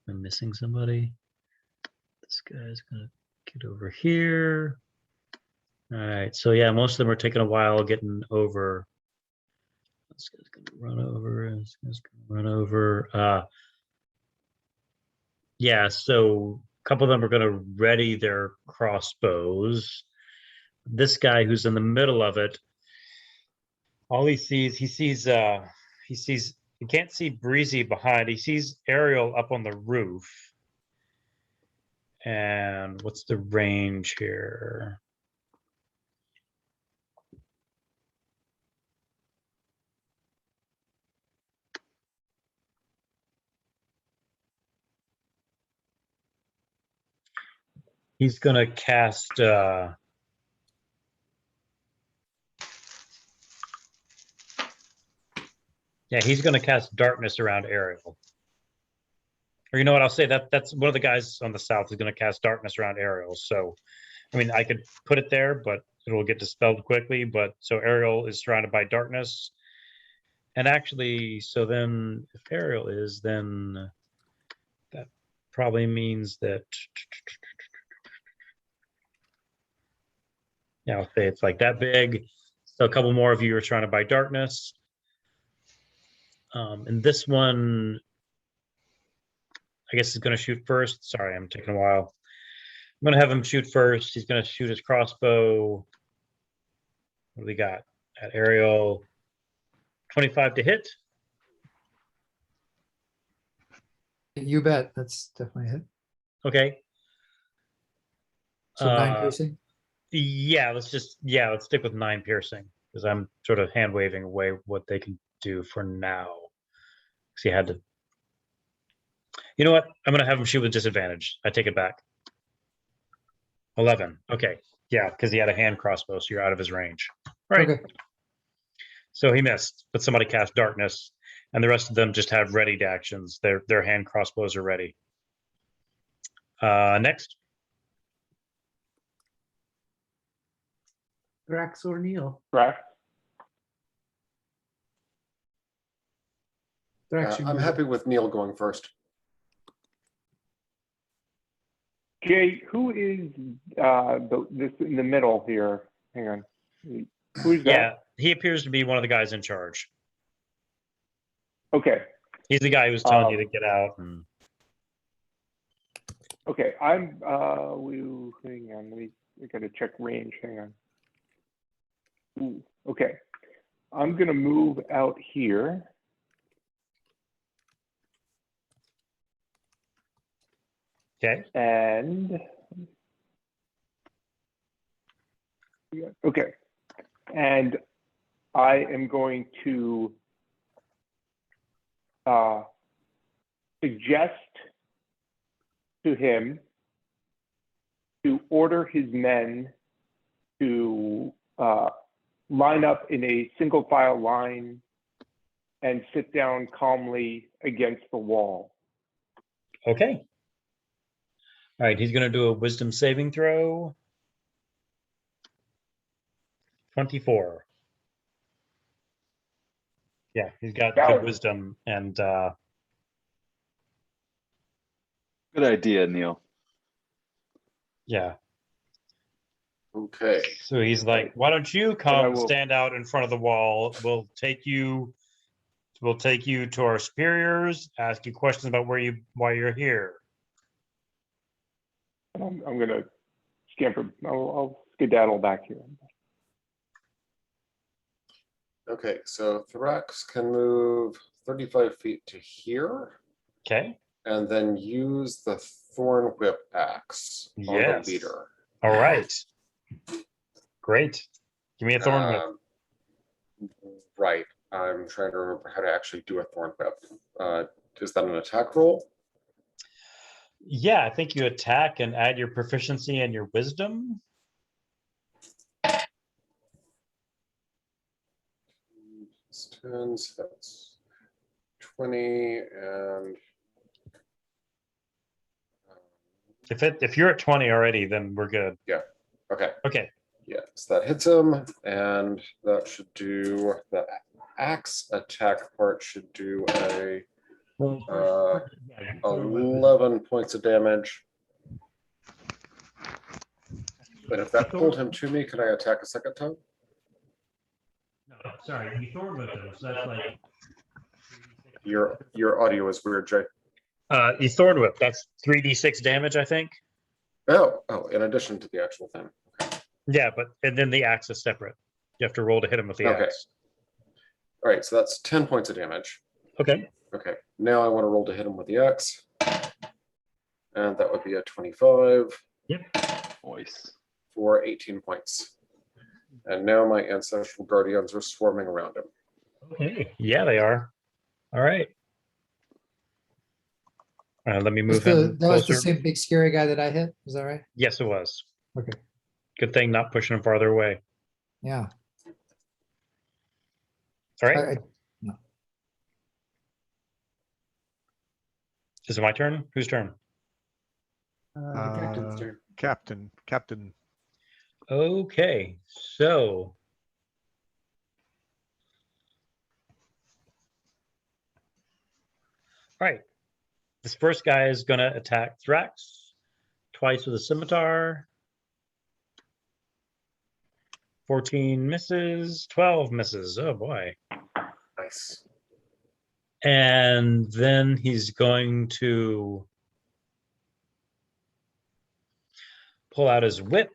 I'm missing somebody. This guy's going to get over here. All right. So yeah, most of them are taking a while getting over. This guy's going to run over. This guy's going to run over. Yeah, so a couple of them are going to ready their crossbows. This guy who's in the middle of it, all he sees, he can't see Breezy behind. He sees Ariel up on the roof. And what's the range here? He's going to cast he's going to cast darkness around Ariel. Or you know what, I'll say that's one of the guys on the south is going to cast darkness around Ariel. So, I mean, I could put it there, but it will get dispelled quickly. But so Ariel is surrounded by darkness. And actually, so then if Ariel is, then that probably means that, yeah, I'll say it's like that big. So a couple more of you are surrounded by darkness. And this one, I guess, is going to shoot first. Sorry, I'm taking a while. gonna have him shoot first. He's gonna shoot his crossbow. What do we got? At aerial, 25 to hit. You bet. That's definitely a hit. Okay. So 9 piercing. Yeah, let's stick with 9 piercing because I'm sort of hand waving away what they can do for now. Because he had to. You know what? I'm gonna have him shoot with disadvantage. I take it back. 11. Okay. Yeah, because he had a hand crossbow, so you're out of his range. All right. Okay. So he missed, but somebody cast darkness, and the rest of them just have readied actions. Their hand crossbows are ready. Next. Drax or Neil? Right. Drax, you I'm go. happy with Neil going first. Jay, who is this in the middle here? Hang on. Who's that? Yeah, he appears to be one of the guys in charge. Okay. He's the guy who's telling you to get out. And... Okay. I'm hang on, I gotta check range. Hang on. Ooh, okay. I'm gonna move out here. Okay. And okay. And I am going to suggest to him to order his men to line up in a single file line and sit down calmly against the wall. Okay. All right, he's going to do a wisdom saving throw. 24. Yeah, he's got good wisdom and Good idea, Neil. yeah. Okay. So he's like, "Why don't you come will- stand out in front of the wall? We'll take you to our superiors, ask you questions about why you're here." I'm gonna scamper. I'll skedaddle back here. Okay, so Thrax can move 35 feet to here Okay. and then use the Thorn Whip axe on Yes. the leader. All right. Great. Give me a thorn whip. Right. I'm trying to remember how to actually do a Thorn Whip. Is that an attack roll? Yeah, I think you attack and add your proficiency and your wisdom. It's 10, so that's 20 and If you're at 20 already, then we're good. okay. Okay. Yeah, so that hits him, and that should do the axe attack part should do a 11 points of damage. But if that pulled him to me, could I attack a second time? No, sorry, you thorn whipped him, so that's like Your audio is weird, Jay. you thorn whip. That's 3d6 damage, I think. Oh, in addition to the actual thing. Yeah, and then the axe is separate. You have to roll to hit him with the Okay. axe. All right, so that's 10 points of damage. Okay. Okay, now I want to roll to hit him with the axe. And that would be a 25 Voice. for 18 points. And now my ancestral guardians are swarming around him. Okay. Yeah, they are. All right. Let me move him That was the closer. same big scary guy that I hit. Is that right? Yes, it was. Okay. Good thing not pushing him farther away. Yeah. All right. Is it my turn? Whose turn? The captain's turn. Captain. Okay, so all right. This first guy is gonna attack Thrax twice with a scimitar. 14 misses, 12 misses. Oh boy. Nice. And then he's going to pull out his whip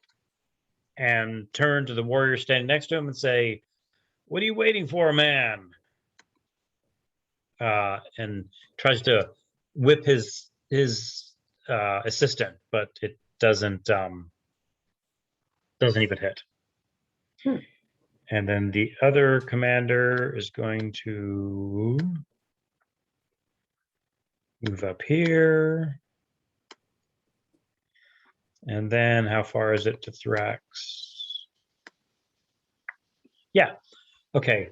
and turn to the warrior standing next to him and say, "What are you waiting for, man?" And tries to whip his assistant, but it doesn't even hit. And then the other commander is going to move up here. And then how far is it to Thrax? Yeah. Okay.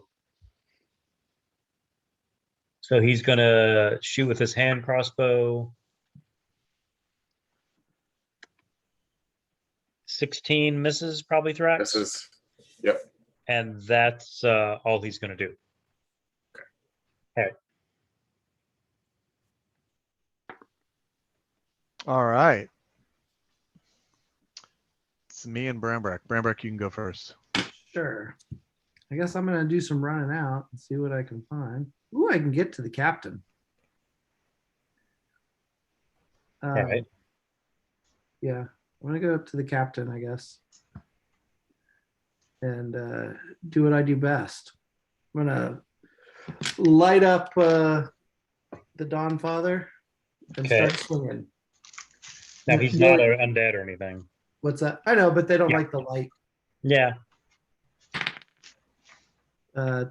So he's going to shoot with his hand crossbow. 16 misses, probably, Thrax. Misses. Yep. And that's all he's going to do. Okay. All right. It's me and Brambrack. Brambrack, you can go first. Sure. I guess I'm gonna do some running out and see what I can find. Ooh, I can get to the captain. All right. Yeah, I'm gonna go up to the captain, I guess, and do what I do best. I'm gonna light up the Dawn Father and Okay. start swinging. Now he's not undead or anything. What's that? I know, but they don't Yeah. like the light. Yeah.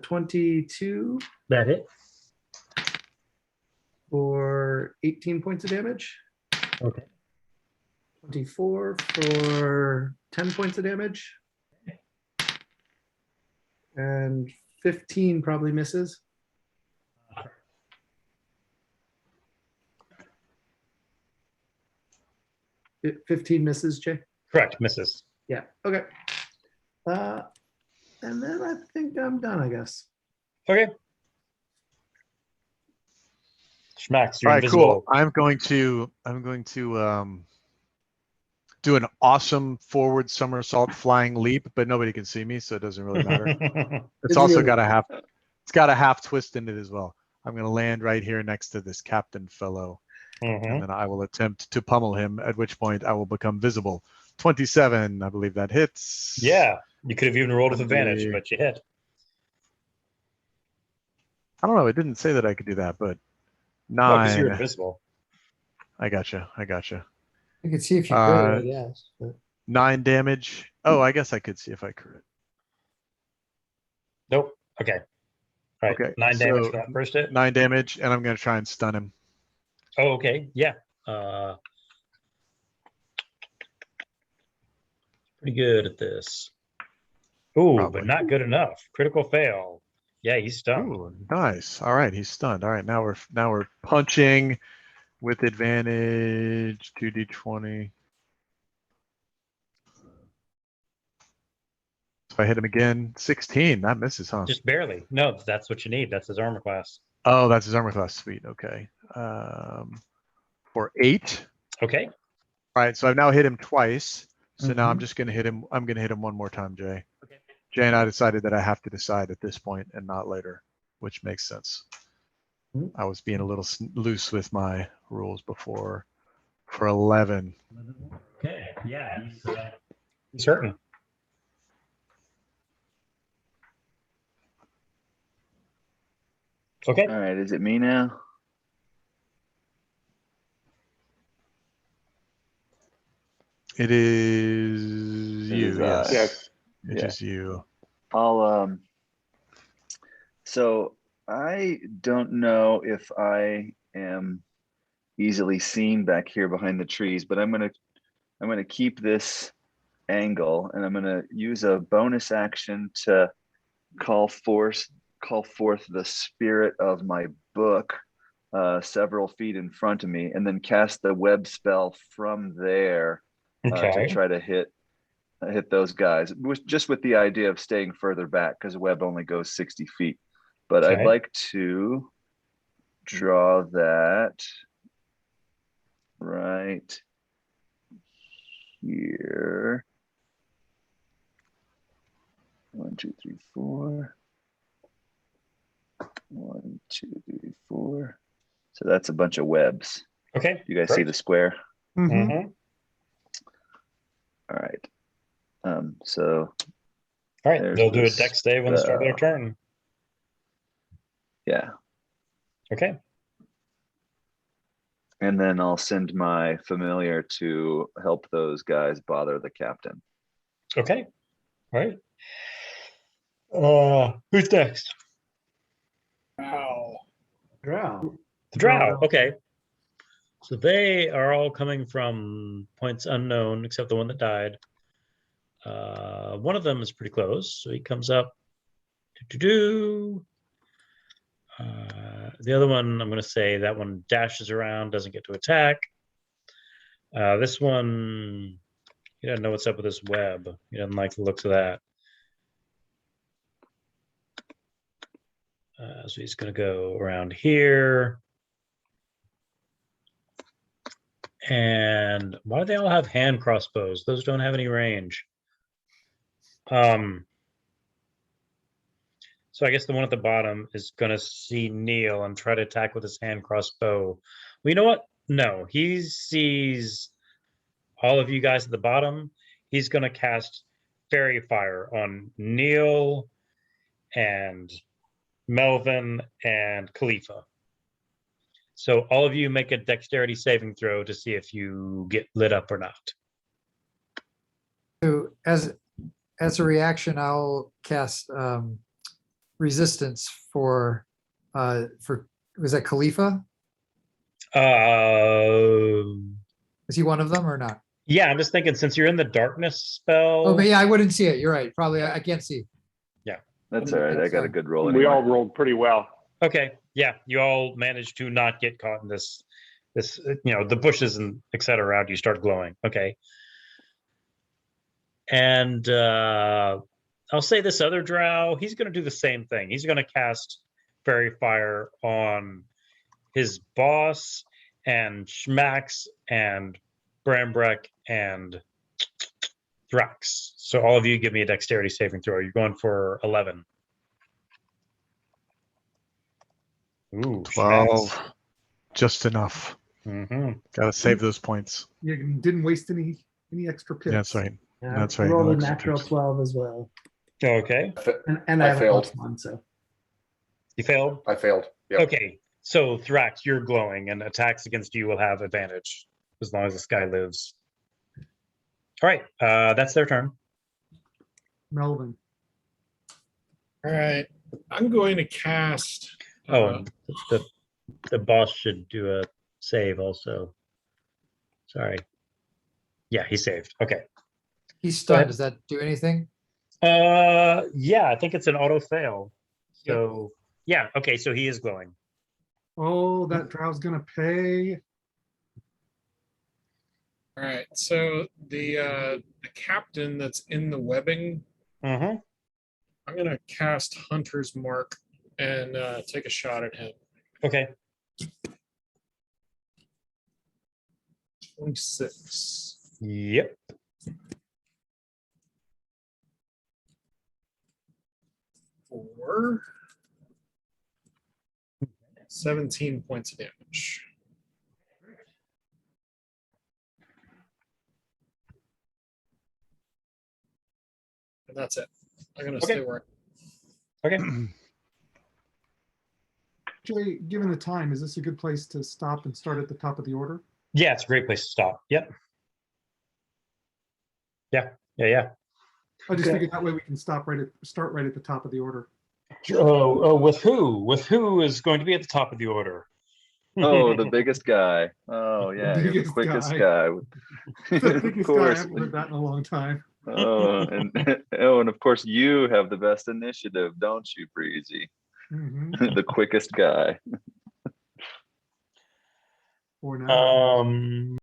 22 That hit. for 18 points of damage. Okay. 24 for 10 points of damage. And 15 probably misses. 15 misses, Jay? Correct, misses. Yeah, okay. And then I think I'm done, I guess. Okay. Schmax, you're All right, invisible. cool. I'm going to do an awesome forward somersault flying leap, but nobody can see me, so it doesn't really matter. It's also got a half twist in it as well. I'm going to land right here next to this captain fellow, and then I will attempt to pummel him, at which point I will become visible. 27, I believe that hits. Yeah, you could have even rolled with advantage, but you hit. I don't know. It didn't say that I could do that, but Well, because 9. you're invisible. I gotcha. I could see if you could, I guess. But 9 damage. Oh, I guess I could see if I could. Nope. Okay. All right. Okay, 9 damage so for that first hit. 9 damage, and I'm going to try and stun him. Oh, okay. Yeah. Pretty good at this. Ooh, Probably. but not good enough. Critical fail. Yeah, he's stunned. Ooh, nice. All right, he's stunned. All right, now we're punching with advantage. 2d20. If I hit him again, 16. That misses, huh? Just barely. No, that's what you need. That's his armor class. Oh, that's his armor class. Sweet. Okay. For 8. Okay. All right, so I've now hit him twice. So now I'm Mhm. just going to hit him. I'm going to hit him one more time, Jay. Okay. Jay and I decided that I have to decide at this point and not later, which makes sense. Mhm. I was being a little loose with my rules before. For 11. Okay. Yeah, he's hurting. Okay. All right, is it me now? It is It you, is yes. Yes. It Yeah. is you. I'll so I don't know if I am easily seen back here behind the trees, but I'm gonna keep this angle, and I'm gonna use a bonus action to call forth the spirit of my book several feet in front of me, and then cast the web spell from there to Okay. try to hit those guys, just with the idea of staying further back because the web only goes 60 feet. But I'd Okay. like to draw that right here. 1, 2, 3, 4. 1, 2, 3, 4. So that's a bunch of webs. Okay. You guys see the square? Mhm. Mm-hmm. All right. So All right, There's they'll do a this, dex save on the start of their turn. yeah, Okay. and then I'll send my familiar to help those guys bother the captain. Okay. All right. Who's next? Wow. Drow. The Drow. Okay. So they are all coming from points unknown, except the one that died. One of them is pretty close, so he comes up. The other one, I'm going to say that one dashes around, doesn't get to attack. This one, he doesn't know what's up with this web. He doesn't like the looks of that. So he's going to go around here. And why do they all have hand crossbows? Those don't have any range. So I guess the one at the bottom is going to see Neil and try to attack with his hand crossbow. Well, you know what? No, he sees all of you guys at the bottom. He's going to cast Fairy Fire on Neil and Melvin and Khalifa. So all of you make a dexterity saving throw to see if you get lit up or not. So as a reaction, I'll cast resistance for was that Khalifa? Is he one of them or not? Yeah, I'm just thinking since you're in the darkness spell. Oh, but yeah, I wouldn't see it. You're right. Probably I can't see. That's all right. I got a good roll. We all Anyway. rolled pretty well. Okay, yeah, you all managed to not get caught in this, the bushes and etc. around you start glowing. Okay, and I'll say this other drow, he's going to do the same thing. He's going to cast Fairy Fire on his boss and Schmax and Brambrek and Thrax. So all of you give me a dexterity saving throw. You're going for 11. Ooh, 12. Just enough. Mm-hmm. Gotta save those points. You didn't waste any extra pits. That's right. Yeah, That's I right. rolled No a extra natural tips. 12 as well. Okay, And I I have a failed. +1, so. you failed. I failed. Yep. Okay, so Thrax, you're glowing, and attacks against you will have advantage as long as this guy lives. All right, that's their turn. Melvin. All right. I'm going to cast. Oh, the boss should do a save also. Sorry. Yeah, he saved. Okay. He's Go ahead. stunned. Does that do anything? Yeah, I think it's an auto fail. So yeah, okay, so he is glowing. Oh, that drow's gonna pay. All right. So the captain that's in the webbing, Mm-hmm. I'm going to cast Hunter's Mark and take a shot at him. Okay. 26. Yep. For 17 points of damage. And that's it. I'm going to Okay. stay where Okay. Jay, given the time, is this a good place to stop and start at the top of the order? Yeah, it's a great place to stop. Yep. Yeah. I just Okay. figured that way we can start right at the top of the order. Oh, with who? With who is going to be at the top of the order? Oh, the biggest guy. Oh yeah, you're the biggest quickest guy. guy. The biggest Of guy, I course. haven't heard that in a long time. Oh, and of course you have the best initiative, don't you, Breezy? Mhm. The quickest guy. For now.